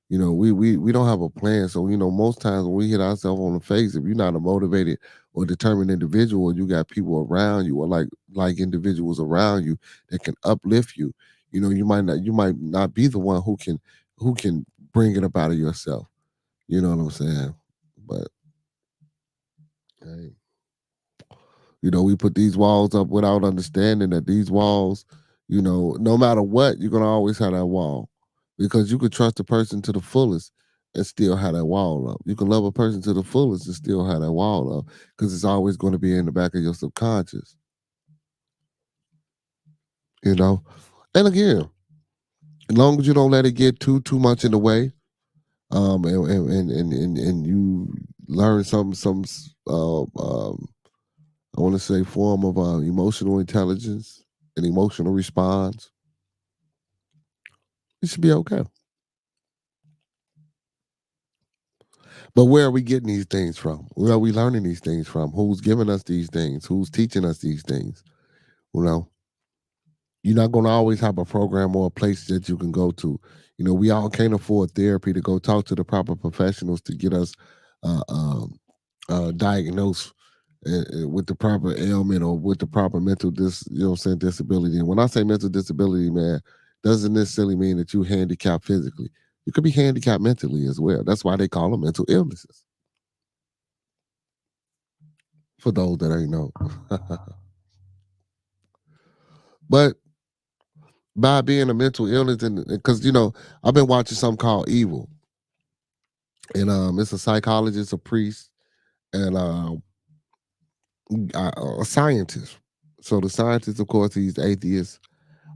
Speaker 2: We don't have a plan. So, most times when we hit ourselves on the face, if you're not a motivated or determined individual, you got people around you or like individuals around you that can uplift you. You might not be the one who can bring it up out of yourself. You know what I'm saying? But hey, we put these walls up without understanding that these walls, no matter what, you're gonna always have that wall. Because you could trust a person to the fullest and still have that wall up. You can love a person to the fullest and still have that wall up. Because it's always going to be in the back of your subconscious. You know? And again, as long as you don't let it get too much in the way, and you learn some I want to say form of emotional intelligence and emotional response, it should be okay. But where are we getting these things from? Where are we learning these things from? Who's giving us these things? Who's teaching us these things? You know, you're not going to always have a program or a place that you can go to. We all can't afford therapy to go talk to the proper professionals to get us uh, um, diagnosed with the proper ailment or with the proper mental disability. And when I say mental disability, man, doesn't necessarily mean that you handicapped physically. You could be handicapped mentally as well. That's why they call them mental illnesses. For those that ain't know. But by being a mental illness, and because I've been watching something called Evil, and it's a psychologist, a priest, and a scientist. So the scientist, of course, he's atheist.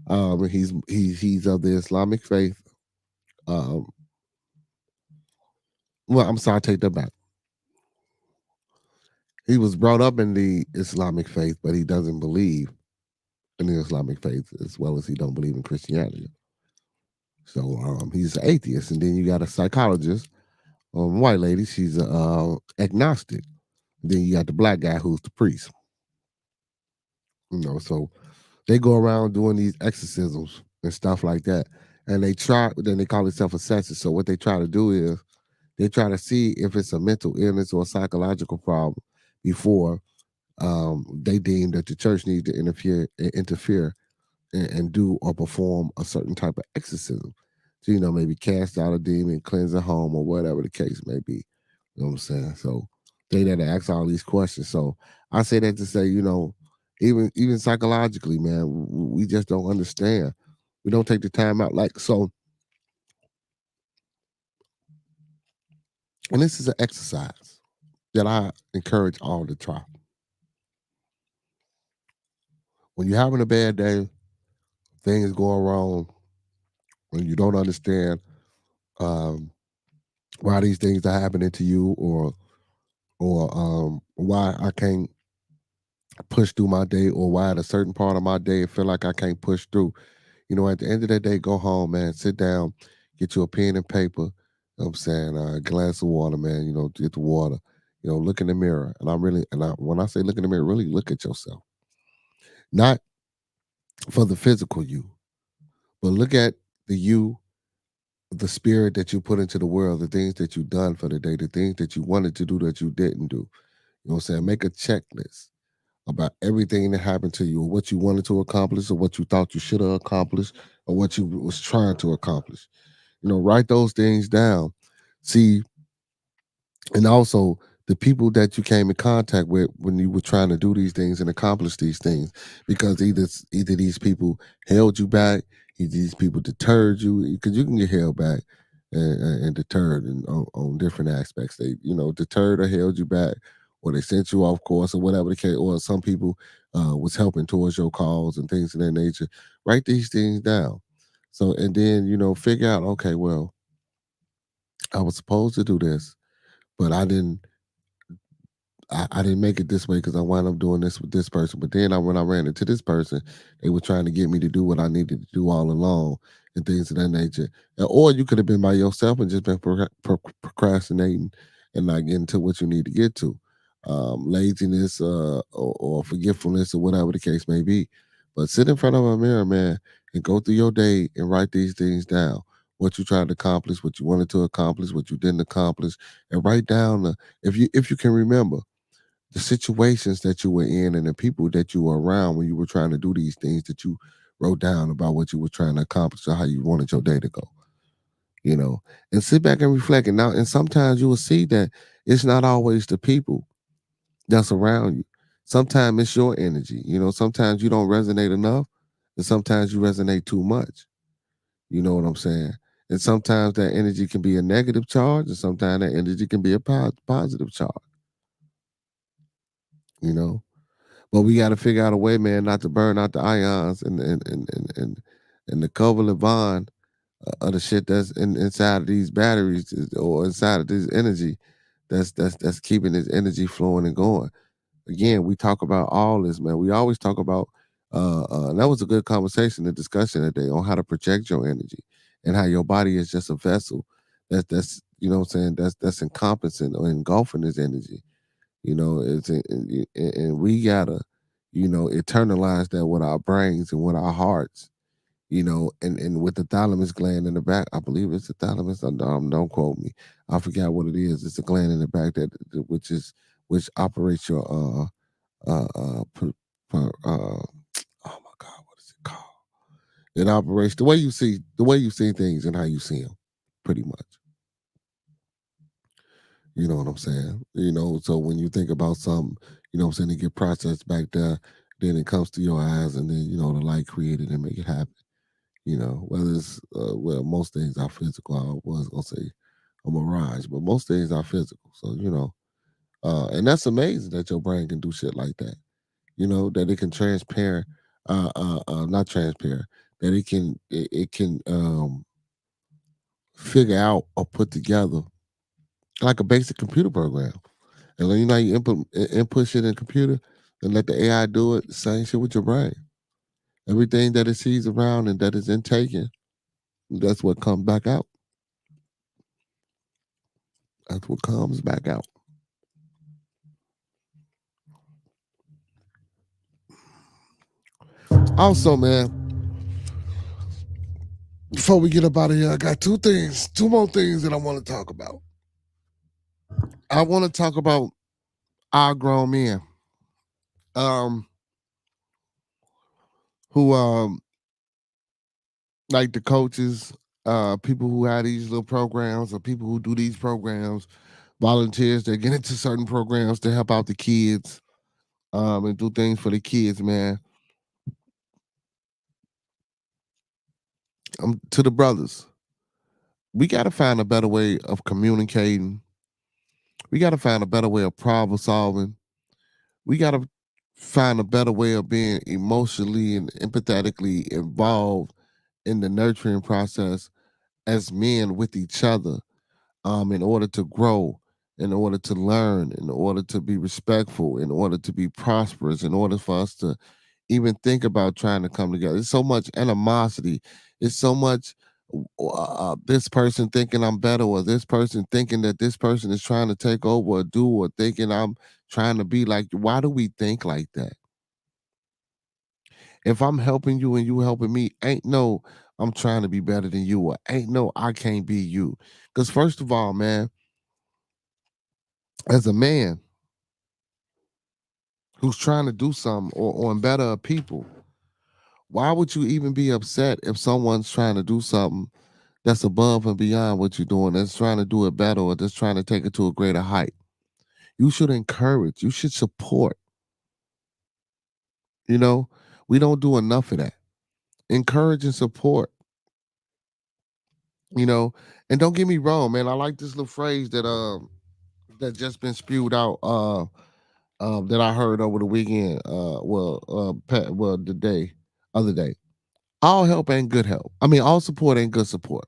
Speaker 2: He's of the Islamic faith. Um, well, I'm sorry, I take that back. He was brought up in the Islamic faith, but he doesn't believe in the Islamic faith as well as he don't believe in Christianity. So he's an atheist, and then you got a psychologist, white lady. She's a agnostic. Then you got the black guy who's the priest. So they go around doing these exorcisms and stuff like that, and they try. Then they call themselves assessors. So what they try to do is they try to see if it's a mental illness or a psychological problem before they deem that the church needs to interfere and do or perform a certain type of exorcism. So, maybe cast out a demon, cleanse a home, or whatever the case may be. You know what I'm saying? So they had to ask all these questions. So I say that to say, even psychologically, man, we just don't understand. We don't take the time out. Like, so, and this is an exercise that I encourage all to try. When you're having a bad day, things going wrong, when you don't understand um, why these things are happening to you, or why I can't push through my day, or why at a certain part of my day I feel like I can't push through. At the end of the day, go home, man, sit down, get you a pen and paper. I'm saying a glass of water, man. Get the water. Look in the mirror, and when I say look in the mirror, really look at yourself, not for the physical you, but look at the you, the spirit that you put into the world, the things that you done for the day, the things that you wanted to do that you didn't do. You know what I'm saying? Make a checklist about everything that happened to you, or what you wanted to accomplish, or what you thought you should have accomplished, or what you was trying to accomplish. Write those things down. See, and also the people that you came in contact with when you were trying to do these things and accomplish these things, because either these people held you back, either these people deterred you, because you can get held back and deterred on different aspects. They deterred or held you back, or they sent you off course, or whatever the case, or some people was helping towards your cause and things of that nature. Write these things down. So, and then figure out, okay, well, I was supposed to do this, but I didn't make it this way because I wound up doing this with this person. But then when I ran into this person, they were trying to get me to do what I needed to do all along, and things of that nature. Or you could have been by yourself and just been procrastinating and not getting to what you need to get to. Laziness, or forgetfulness, or whatever the case may be. But sit in front of a mirror, man, and go through your day and write these things down. What you tried to accomplish, what you wanted to accomplish, what you didn't accomplish, and write down if you can remember the situations that you were in and the people that you were around when you were trying to do these things that you wrote down about what you were trying to accomplish or how you wanted your day to go, and sit back and reflect. And sometimes you will see that it's not always the people that's around you. Sometimes it's your energy. Sometimes you don't resonate enough, and sometimes you resonate too much. You know what I'm saying? And sometimes that energy can be a negative charge, and sometimes that energy can be a positive charge, you know? But we got to figure out a way, man, not to burn out the ions and the covalent bond of the shit that's inside of these batteries, or inside of this energy that's keeping this energy flowing and going. Again, we talk about all this, man. We always talk about and that was a good conversation, a discussion today on how to project your energy and how your body is just a vessel that's what I'm saying, that's encompassing or engulfing this energy. And we gotta, eternalize that with our brains and with our hearts. And with the thalamus gland in the back, I believe it's the thalamus. Don't quote me. I forgot what it is. It's a gland in the back which operates your oh my God, what is it called? It operates the way you see things and how you see them, pretty much. You know what I'm saying? So when you think about something, what I'm saying, it get processed back there, then it comes to your eyes, and then the light created and make it happen. Whether it's most things are physical. I was gonna say a mirage, but most things are physical. So And that's amazing that your brain can do shit like that. That it can transparent, not transparent, that it can figure out or put together like a basic computer program. And then you input shit in the computer and let the AI do it. Same shit with your brain. Everything that it sees around and that is intaking, that's what comes back out. That's what comes back out. Also, man, before we get up out of here, I got two more things that I want to talk about. I want to talk about our grown men, um, who like the coaches, people who have these little programs, or people who do these programs, volunteers that get into certain programs to help out the kids, and do things for the kids, man. To the brothers, we got to find a better way of communicating. We got to find a better way of problem solving. We got to find a better way of being emotionally and empathetically involved in the nurturing process as men with each other, in order to grow, in order to learn, in order to be respectful, in order to be prosperous, in order for us to even think about trying to come together. It's so much animosity. It's so much this person thinking I'm better, or this person thinking that this person is trying to take over or do, or thinking I'm trying to be like. Why do we think like that? If I'm helping you and you helping me, ain't no I'm trying to be better than you, or ain't no I can't be you. Because first of all, man, as a man who's trying to do something or on better people, why would you even be upset if someone's trying to do something that's above and beyond what you're doing, that's trying to do it better, or that's trying to take it to a greater height? You should encourage, you should support. You know, we don't do enough of that. Encourage and support, you know. And don't get me wrong, man. I like this little phrase that just been spewed out that I heard over the weekend. The other day. All help ain't good help. I mean, all support ain't good support.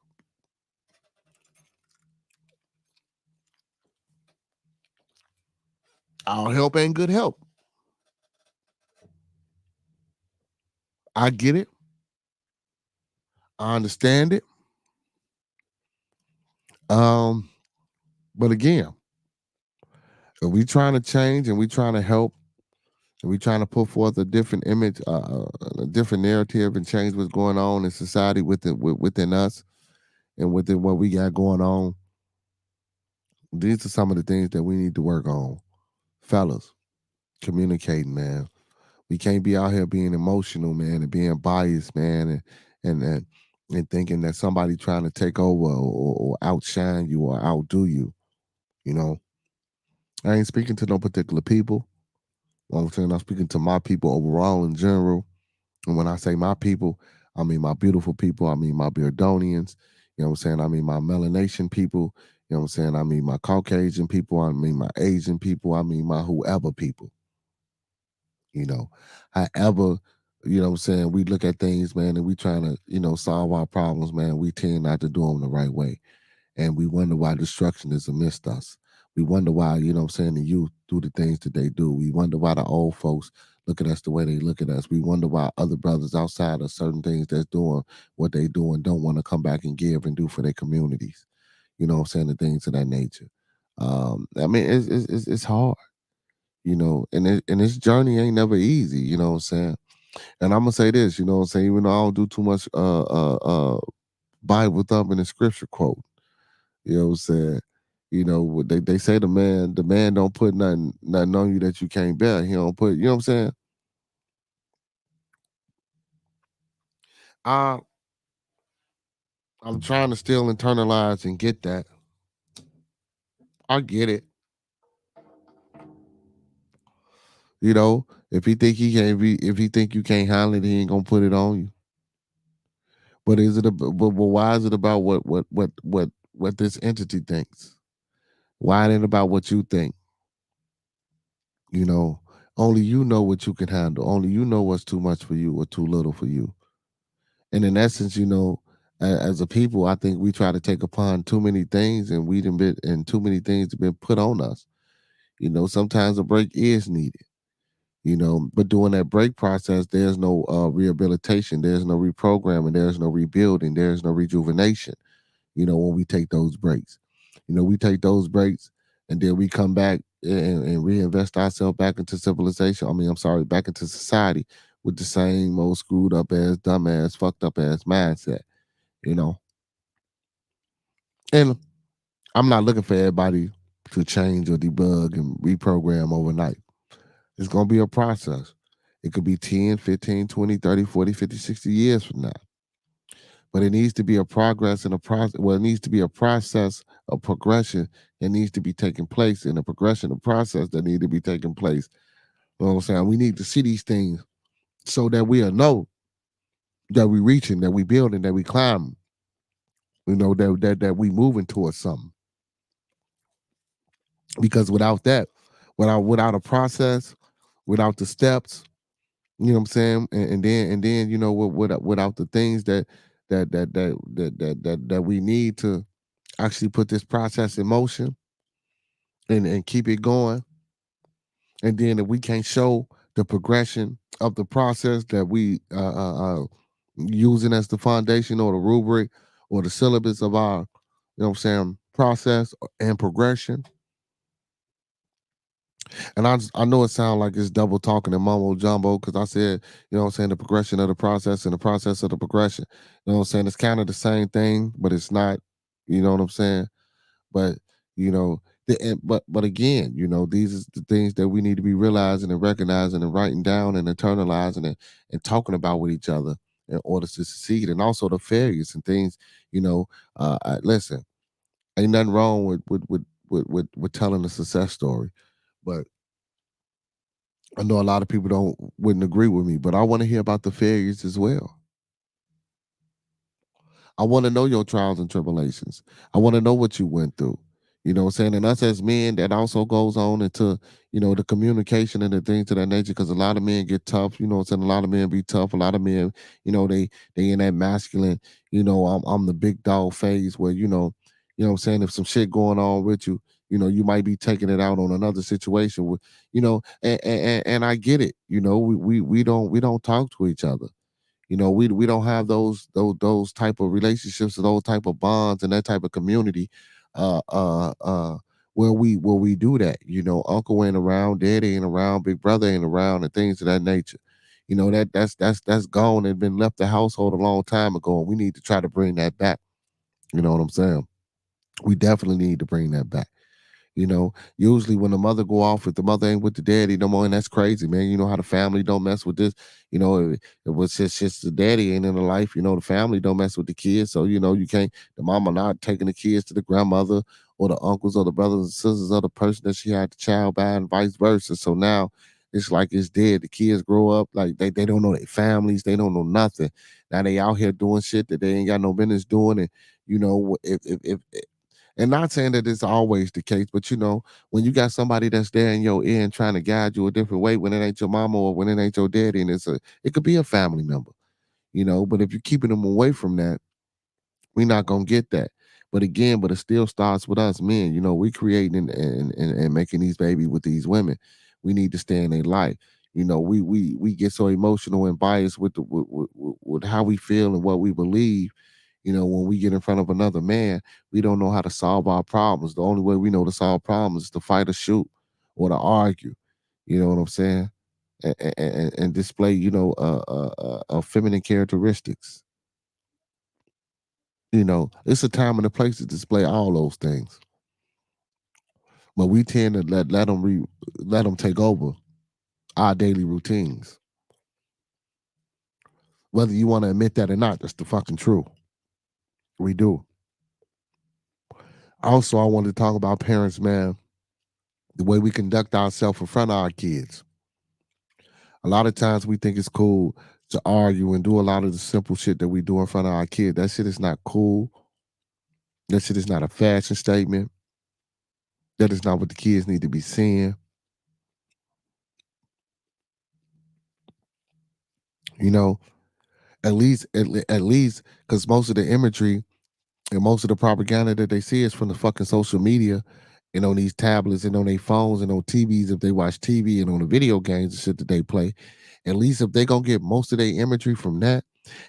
Speaker 2: All help ain't good help. I get it. I understand it. Um, but again, if we trying to change and we trying to help and we trying to put forth a different image, a different narrative, and change what's going on in society within us and within what we got going on, these are some of the things that we need to work on, fellas. Communicating, man. We can't be out here being emotional, man, and being biased, man, and and, and thinking that somebody trying to take over or outshine you or outdo you. You know, I ain't speaking to no particular people. I'm saying I'm speaking to my people overall in general. And when I say my people, I mean my beautiful people. I mean my Beardonians. You know what I'm saying? I mean my melanation people. You know what I'm saying? I mean my Caucasian people. I mean my Asian people. I mean my whoever people. You know, however, you know what I'm saying, we look at things, man, and we trying to, solve our problems, man. We tend not to do them the right way. And we wonder why destruction is amidst us. We wonder why, what I'm saying, the youth do the things that they do. We wonder why the old folks look at us the way they look at us. We wonder why other brothers outside of certain things that's doing what they do and don't want to come back and give and do for their communities. You know what I'm saying? The things of that nature. I mean, it's hard, and this journey ain't never easy, you know what I'm saying? And I'm gonna say this, you know what I'm saying, even though I don't do too much Bible thumping and scripture quote, you know what I'm saying? They say the man don't put nothing on you that you can't bear. He don't put, you know what I'm saying? I I'm trying to still internalize and get that. I get it. If he think he can't be, if he think you can't handle it, he ain't gonna put it on you. But why is it about what this entity thinks? Why it ain't about what you think? You know, only you know what you can handle. Only you know what's too much for you or too little for you. And in essence, as a people, I think we try to take upon too many things, and we done been and too many things have been put on us. Sometimes a break is needed. But during that break process, there's no rehabilitation, there's no reprogramming, there's no rebuilding, there's no rejuvenation. When we take those breaks, we take those breaks, and then we come back and reinvest ourselves back into civilization. I mean, I'm sorry, back into society with the same old screwed up ass, dumbass, fucked up ass mindset. you know. And I'm not looking for everybody to change or debug and reprogram overnight. It's going to be a process. It could be 10, 15, 20, 30, 40, 50, 60 years from now. But it needs to be a progress and a process. Well, it needs to be a process of progression that needs to be taking place, and a progression of process that need to be taking place. You know what I'm saying? We need to see these things so that we'll know that we reaching, that we building, that we climbing, that we moving towards something. Because without that, without a process, without the steps, you know what I'm saying, and then without the things that we need to actually put this process in motion and keep it going. And then if we can't show the progression of the process that we using as the foundation or the rubric or the syllabus of our, process and progression. And I know it sounds like it's double talking and mumbo jumbo because I said, the progression of the process and the process of the progression. It's kind of the same thing, but it's not. You know what I'm saying? But but again, these are the things that we need to be realizing and recognizing and writing down and internalizing and talking about with each other in order to succeed, and also the failures and things. Listen, ain't nothing wrong with telling a success story, but I know a lot of people wouldn't agree with me, but I want to hear about the failures as well. I want to know your trials and tribulations. I want to know what you went through. You know what I'm saying? And us as men, that also goes on into, the communication and the things of that nature, because a lot of men get tough, what I'm saying? A lot of men be tough. A lot of men, they in that masculine, I'm the big dog phase where, what I'm saying, if some shit going on with you, you might be taking it out on another situation with, and I get it. We don't talk to each other. We don't have those type of relationships, those type of bonds, and that type of community, uh, uh, uh, where we do that. Uncle ain't around, daddy ain't around, big brother ain't around, and things of that nature. That's gone and been left the household a long time ago, and we need to try to bring that back. You know what I'm saying? We definitely need to bring that back. Usually when the mother go off, if the mother ain't with the daddy no more, and that's crazy, man. You know how the family don't mess with this. It was just the daddy ain't in the life. The family don't mess with the kids, so you can't. The mama not taking the kids to the grandmother or the uncles or the brothers and sisters of the person that she had the child by, and vice versa. So now it's like it's dead. The kids grow up like they don't know their families, they don't know nothing. Now they out here doing shit that they ain't got no business doing, and if and not saying that it's always the case, but when you got somebody that's there in your ear and trying to guide you a different way when it ain't your mama or when it ain't your daddy, and it could be a family member, but if you're keeping them away from that, we're not gonna get that. But it still starts with us men. We creating and making these babies with these women. We need to stay in their life. We get so emotional and biased with how we feel and what we believe. When we get in front of another man, we don't know how to solve our problems. The only way we know to solve problems is to fight or shoot or to argue. You know what I'm saying? And display, feminine characteristics. It's a time and a place to display all those things, but we tend to let them take over our daily routines. Whether you want to admit that or not, that's the fucking truth. We do. Also, I want to talk about parents, man. The way we conduct ourselves in front of our kids. A lot of times we think it's cool to argue and do a lot of the simple shit that we do in front of our kids. That shit is not cool. That shit is not a fashion statement. That is not what the kids need to be seeing. You know, at least because most of the imagery and most of the propaganda that they see is from the fucking social media and on these tablets and on their phones and on TVs if they watch TV and on the video games and shit that they play. At least if they gonna get most of their imagery from that,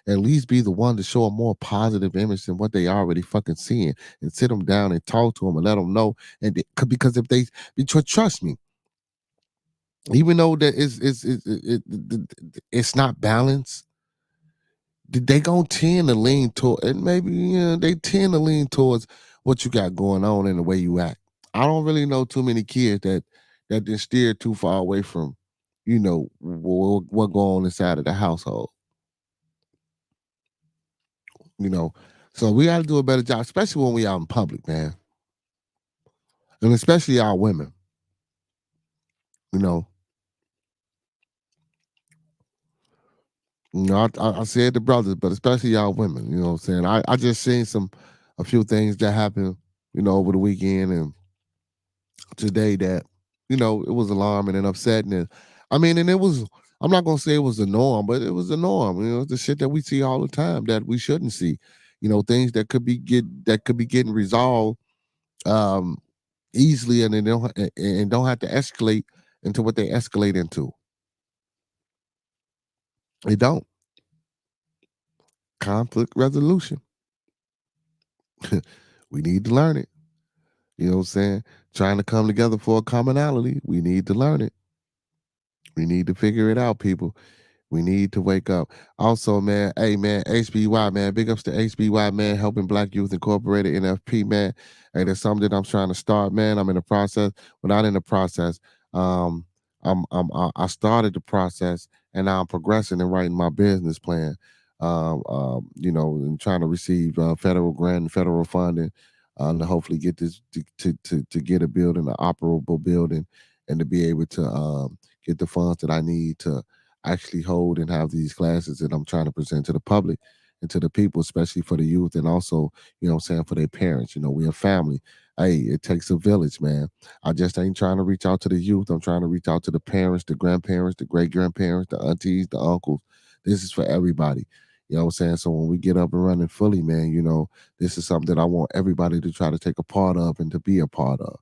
Speaker 2: at least be the one to show a more positive image than what they already fucking seeing, and sit them down and talk to them and let them know. And because if they trust me, even though that it's not balanced, they gonna tend to lean toward, and maybe they tend to lean towards what you got going on and the way you act. I don't really know too many kids that just steer too far away from, what go on inside of the household. You know, so we got to do a better job, especially when we out in public, man, and especially our women. You know, I said the brothers, but especially y'all women. You know what I'm saying? I just seen a few things that happened, over the weekend and today that, it was alarming and upsetting. And I mean, and it was, I'm not gonna say it was the norm, but it was the norm. The shit that we see all the time that we shouldn't see. Things that could be getting resolved um easily, and they don't have to escalate into what they escalate into. They don't. Conflict resolution. We need to learn it. You know what I'm saying? Trying to come together for a commonality. We need to learn it. We need to figure it out, people. We need to wake up. Also, man, hey man, HBY, man, big ups to HBY, man, helping Black Youth Incorporated, NFP, man. Hey, that's something that I'm trying to start, man. I'm in the process. Well, not in the process. Um, I started the process, and now I'm progressing and writing my business plan. And trying to receive federal grant and federal funding to hopefully get this to get a building, an operable building, and to be able to get the funds that I need to actually hold and have these classes that I'm trying to present to the public and to the people, especially for the youth, and also, I'm saying, for their parents. We're a family. Hey, it takes a village, man. I just ain't trying to reach out to the youth. I'm trying to reach out to the parents, the grandparents, the great grandparents, the aunties, the uncles. This is for everybody. You know what I'm saying? So when we get up and running fully, man, this is something that I want everybody to try to take a part of and to be a part of.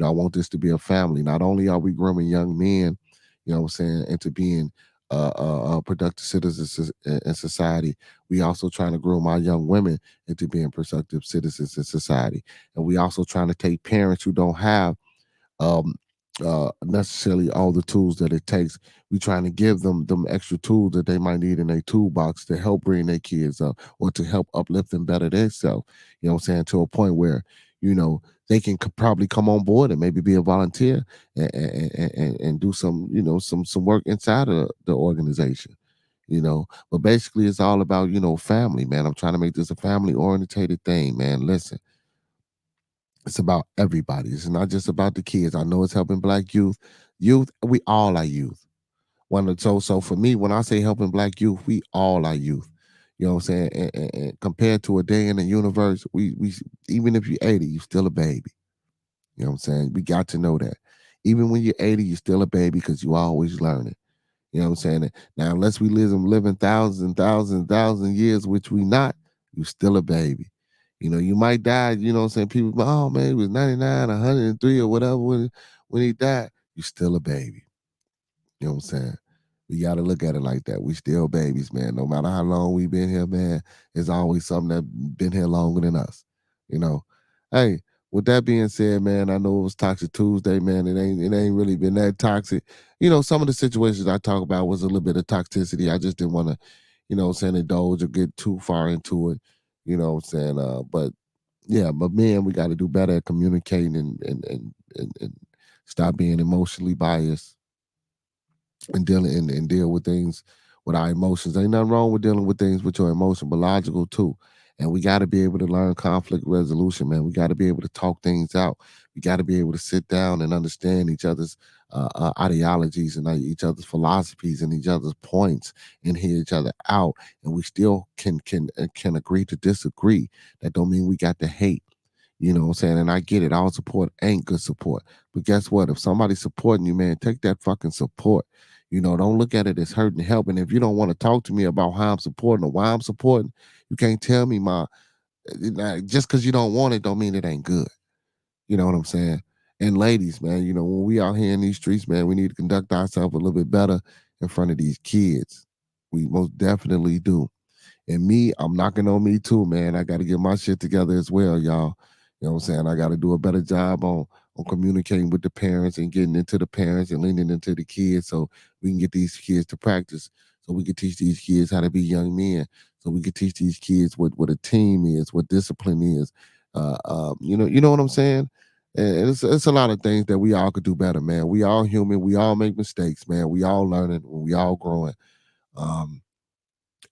Speaker 2: I want this to be a family. Not only are we grooming young men, what I'm saying, into being productive citizens in society, we also trying to groom our young women into being productive citizens in society. And we also trying to take parents who don't have um, necessarily all the tools that it takes. We trying to give them extra tools that they might need in their toolbox to help bring their kids up or to help uplift them better themselves. You know what I'm saying? To a point where, they can probably come on board and maybe be a volunteer and do some, some work inside of the organization. But basically it's all about, family, man. I'm trying to make this a family orientated thing, man. Listen, it's about everybody. It's not just about the kids. I know it's helping Black youth. Youth, we all are youth. So for me, when I say helping Black youth, we all are youth. You know what I'm saying? And compared to a day in the universe, we even if you're 80, you're still a baby. You know what I'm saying? We got to know that. Even when you're 80, you're still a baby because you always learning. You know what I'm saying? Now, unless we living thousands and thousands and thousands years, which we not, you still a baby. You might die, what I'm saying? People, oh man, he was 99, 103 or whatever when he died. You still a baby. You know what I'm saying? We got to look at it like that. We still babies, man. No matter how long we been here, man, it's always something that been here longer than us. You know. Hey, with that being said, man, I know it was Toxic Tuesday, man. It ain't really been that toxic. Some of the situations I talk about was a little bit of toxicity. I just didn't want to, what I'm saying, indulge or get too far into it. You know what I'm saying? But yeah, but man, we got to do better at communicating and stop being emotionally biased and deal with things with our emotions. Ain't nothing wrong with dealing with things with your emotion, but logical too. And we got to be able to learn conflict resolution, man. We got to be able to talk things out. We got to be able to sit down and understand each other's ideologies and each other's philosophies and each other's points and hear each other out. And we still can agree to disagree. That don't mean we got to hate. You know what I'm saying? And I get it. All support ain't good support. But guess what? If somebody's supporting you, man, take that fucking support. Don't look at it as hurting, helping. If you don't want to talk to me about how I'm supporting or why I'm supporting, you can't tell me just because you don't want it don't mean it ain't good. You know what I'm saying? And ladies, man, when we out here in these streets, man, we need to conduct ourselves a little bit better in front of these kids. We most definitely do. And me, I'm knocking on me too, man. I got to get my shit together as well, y'all. You know what I'm saying? I got to do a better job on communicating with the parents and getting into the parents and leaning into the kids so we can get these kids to practice. So we can teach these kids how to be young men. So we can teach these kids what a team is, what discipline is. You know what I'm saying? And it's a lot of things that we all could do better, man. We all human. We all make mistakes, man. We all learning. We all growing.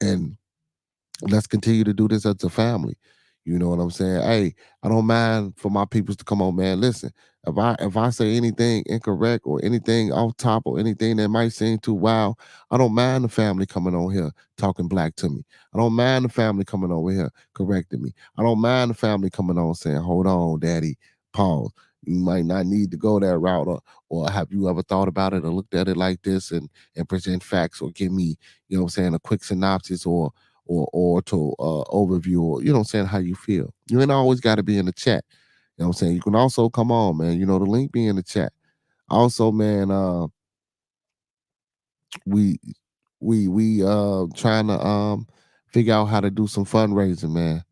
Speaker 2: And let's continue to do this as a family. You know what I'm saying? Hey, I don't mind for my peoples to come on, man. Listen, if I say anything incorrect or anything off top or anything that might seem too wild, I don't mind the family coming on here talking black to me. I don't mind the family coming over here correcting me. I don't mind the family coming on saying, "Hold on, daddy, pause. You might not need to go that route, or have you ever thought about it or looked at it like this and present facts or give me, what I'm saying, a quick synopsis or to overview, or what I'm saying, how you feel. You ain't always got to be in the chat. You know what I'm saying? You can also come on, man. The link be in the chat. Also, man, we we trying to figure out how to do some fundraising, man.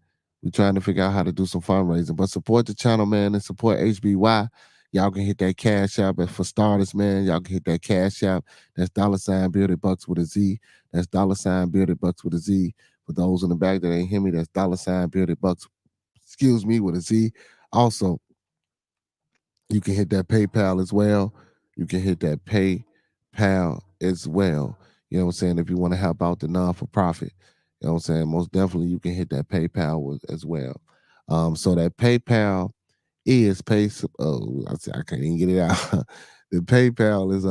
Speaker 2: We trying to figure out how to do some fundraising. But support the channel, man, and support HBY. Y'all can hit that cash app. And for starters, man, y'all can hit that cash app. That's $ bearded bucks with a Z. That's $ bearded bucks with a Z. For those in the back that ain't hear me, that's $ bearded bucks, excuse me, with a Z. Also, you can hit that PayPal as well. You can hit that PayPal as well. You know what I'm saying? If you want to help out the non for profit, you know what I'm saying? Most definitely you can hit that PayPal as well. So that PayPal is I can't even get it out. The PayPal is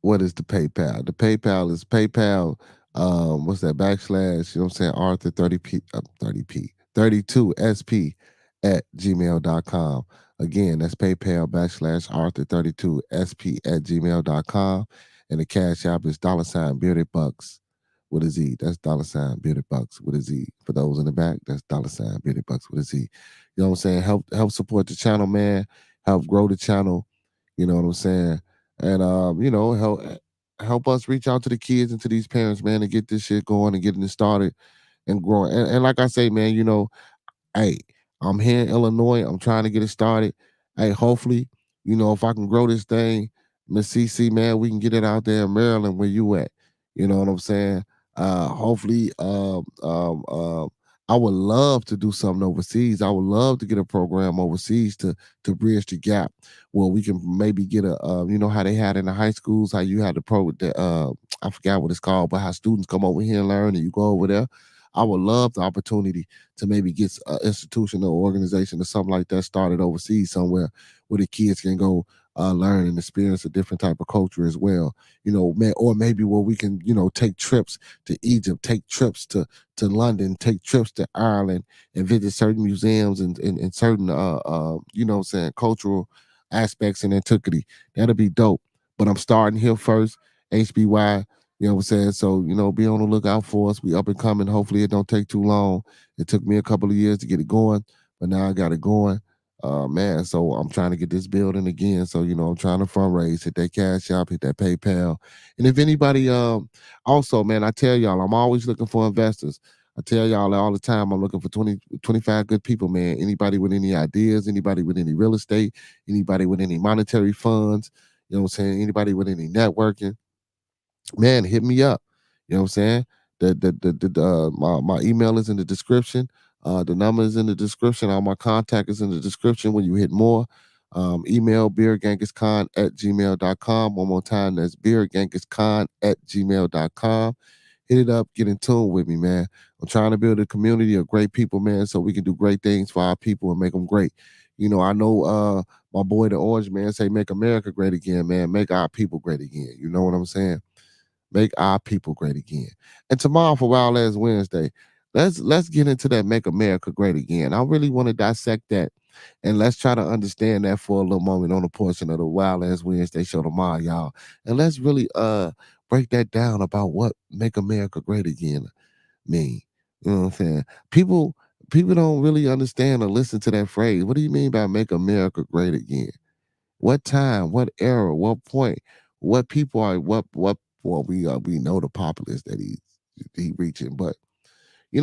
Speaker 2: what is the PayPal? The PayPal is PayPal. What's that backslash? You know what I'm saying? Arthur 32SP at gmail.com. Again, that's PayPal backslash Arthur 32SP at gmail.com. And the cash app is $ bearded bucks with a Z. That's $ bearded bucks with a Z. For those in the back, that's $ bearded bucks with a Z. You know what I'm saying? Help support the channel, man. Help grow the channel. You know what I'm saying? And help us reach out to the kids and to these parents, man, and get this shit going and getting it started and growing. And like I say, man, hey, I'm here in Illinois. I'm trying to get it started. Hey, hopefully, if I can grow this thing, Miss CC, man, we can get it out there in Maryland where you at. You know what I'm saying? Hopefully, I would love to do something overseas. I would love to get a program overseas to bridge the gap where we can maybe get how they had in the high schools, how you had I forgot what it's called, but how students come over here and learn and you go over there. I would love the opportunity to maybe get an institution or organization or something like that started overseas somewhere where the kids can go learn and experience a different type of culture as well. Or maybe where we can, take trips to Egypt, take trips to London, take trips to Ireland, and visit certain museums and certain, what I'm saying, cultural aspects and antiquity. That'll be dope. But I'm starting here first, HBY. You know what I'm saying? So, be on the lookout for us. We up and coming. Hopefully it don't take too long. It took me a couple of years to get it going, but now I got it going. Man, so I'm trying to get this building again. So, I'm trying to fundraise, hit that cash app, hit that PayPal. And if anybody also, man, I tell y'all, I'm always looking for investors. I tell y'all all the time, I'm looking for 20, 25 good people, man. Anybody with any ideas, anybody with any real estate, anybody with any monetary funds, you know what I'm saying? Anybody with any networking, man, hit me up. You know what I'm saying? My email is in the description. The number is in the description. All my contact is in the description when you hit more. Email beerganguskhan at gmail.com. One more time, that's beerganguskhan at gmail.com. Hit it up, get in tune with me, man. I'm trying to build a community of great people, man, so we can do great things for our people and make them great. I know my boy the Orange Man say make America great again, man. Make our people great again. You know what I'm saying? Make our people great again. And tomorrow for Wild Ass Wednesday, let's get into that Make America Great Again. I really want to dissect that And let's try to understand that for a little moment on a portion of the Wild Ass Wednesday show tomorrow, y'all. And let's really break that down about what make America great again mean. You know what I'm saying? People don't really understand or listen to that phrase. What do you mean by make America great again? What time, what era, what point, what people are, what well, we know the populace that he reaching, but we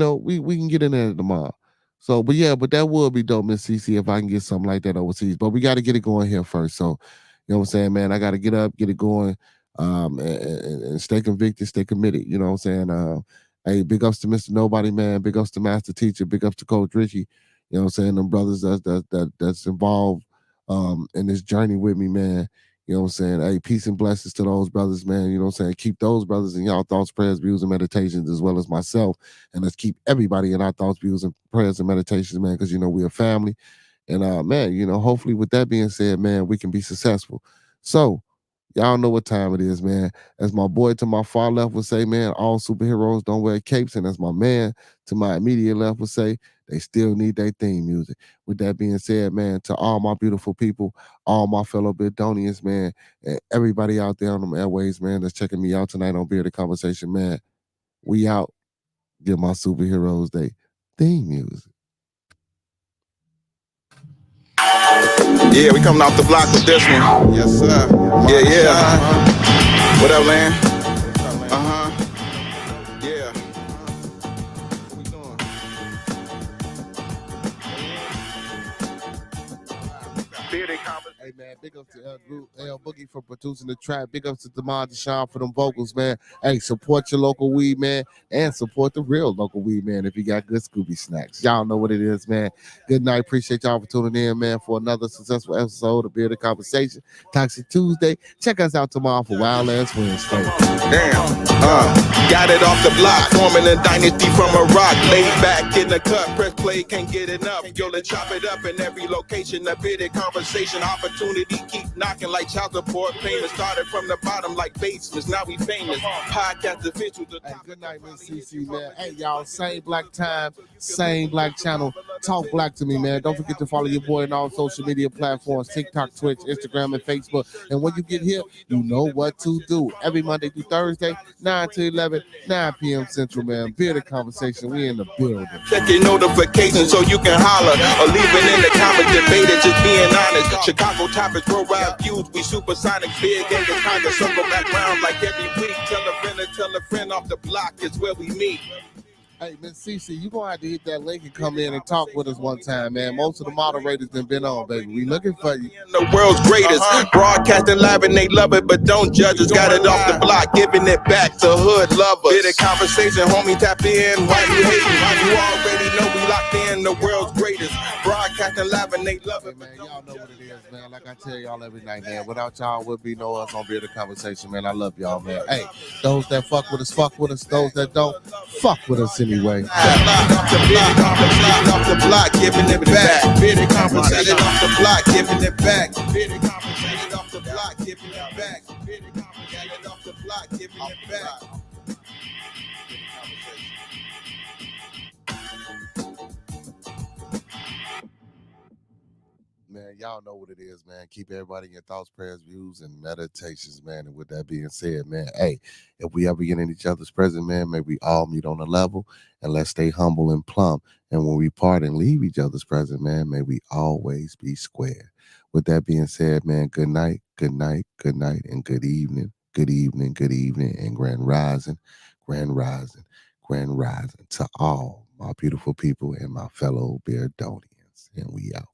Speaker 2: can get in there tomorrow. So, but yeah, but that would be dope, Miss CC, if I can get something like that overseas. But we got to get it going here first. So, you know what I'm saying, man? I got to get up, get it going, and stay convicted, stay committed. You know what I'm saying? Hey, big ups to Mr. Nobody, man. Big ups to Master Teacher. Big ups to Coach Richie. You know what I'm saying? Them brothers that's involved in this journey with me, man. You know what I'm saying? Hey, peace and blessings to those brothers, man. You know what I'm saying? Keep those brothers in y'all thoughts, prayers, views, and meditations, as well as myself. And let's keep everybody in our thoughts, views, and prayers and meditations, man, because we're a family. And man, hopefully with that being said, man, we can be successful. So y'all know what time it is, man. As my boy to my far left would say, man, all superheroes don't wear capes. And as my man to my immediate left would say, they still need their theme music. With that being said, man, to all my beautiful people, all my fellow Bidonians, man, and everybody out there on them airways, man, that's checking me out tonight on Bearded Conversation, man, we out. Give my superheroes their theme music.
Speaker 1: Yeah, we coming off the block with this one. Yes, sir. Yeah. What up, man? Yeah. What we doing?
Speaker 2: Hey man, big up to L Boogie for producing the track. Big up to Demond Deshawn for them vocals, man. Hey, support your local weed man and support the real local weed man if you got good Scooby snacks. Y'all know what it is, man. Good night. Appreciate y'all for tuning in, man, for another successful episode of Bearded Conversation. Toxiq Tuesday. Check us out tomorrow for Wild Ass Wednesday.
Speaker 1: Damn. Got it off the block, forming a dynasty from a rock. Laid back in the cut, press play, can't get enough. Yo, let's chop it up in every location. A Bearded Conversation, opportunity keep knocking like child support payments. Started from the bottom like basements, now we famous. Podcast official.
Speaker 2: Hey, good night, Miss CC, man. Hey, y'all, same black time, same black channel. Talk black to me, man. Don't forget to follow your boy on all social media platforms, TikTok, Twitch, Instagram, and Facebook. And when you get here, you know what to do. Every Monday through Thursday, 9 to 11, 9 p.m. Central, man. Bearded Conversation. We in the building.
Speaker 1: Check your notifications so you can holler or leave it in the comment debate. Just being honest. Chicago topics, worldwide views. We supersonic, big and the kind of circle back round like every week. Tell a friend off the block is where we meet.
Speaker 2: Hey, Miss CC, you gonna have to hit that link and come in and talk with us one time, man. Most of the moderators have been on, baby. We looking for you.
Speaker 1: The world's greatest, broadcasting live and they love it, but don't judge us. Got it off the block, giving it back to hood lovers. Bearded Conversation, homie, tap in. Why you hating? You already know we locked in. The world's greatest, broadcasting live and they love it.
Speaker 2: Hey, man, y'all know what it is, man. Like I tell y'all every night, man. Without y'all, would be no us on Bearded Conversation, man. I love y'all, man. Hey, those that fuck with us, fuck with us. Those that don't, fuck with us anyway.
Speaker 1: Off the block, giving it back. Bearded Conversation off the block, giving it back. Bearded Conversation off the block, giving it back. Bearded Conversation off the block, giving it back.
Speaker 2: Man, y'all know what it is, man. Keep everybody in your thoughts, prayers, views, and meditations, man. And with that being said, man, hey, if we ever get in each other's presence, man, may we all meet on a level and let's stay humble and plumb. And when we part and leave each other's presence, man, may we always be square. With that being said, man, good night, good night, good night, and good evening, good evening, good evening, and grand rising, grand rising, grand rising to all my beautiful people and my fellow Beardonians. And we out.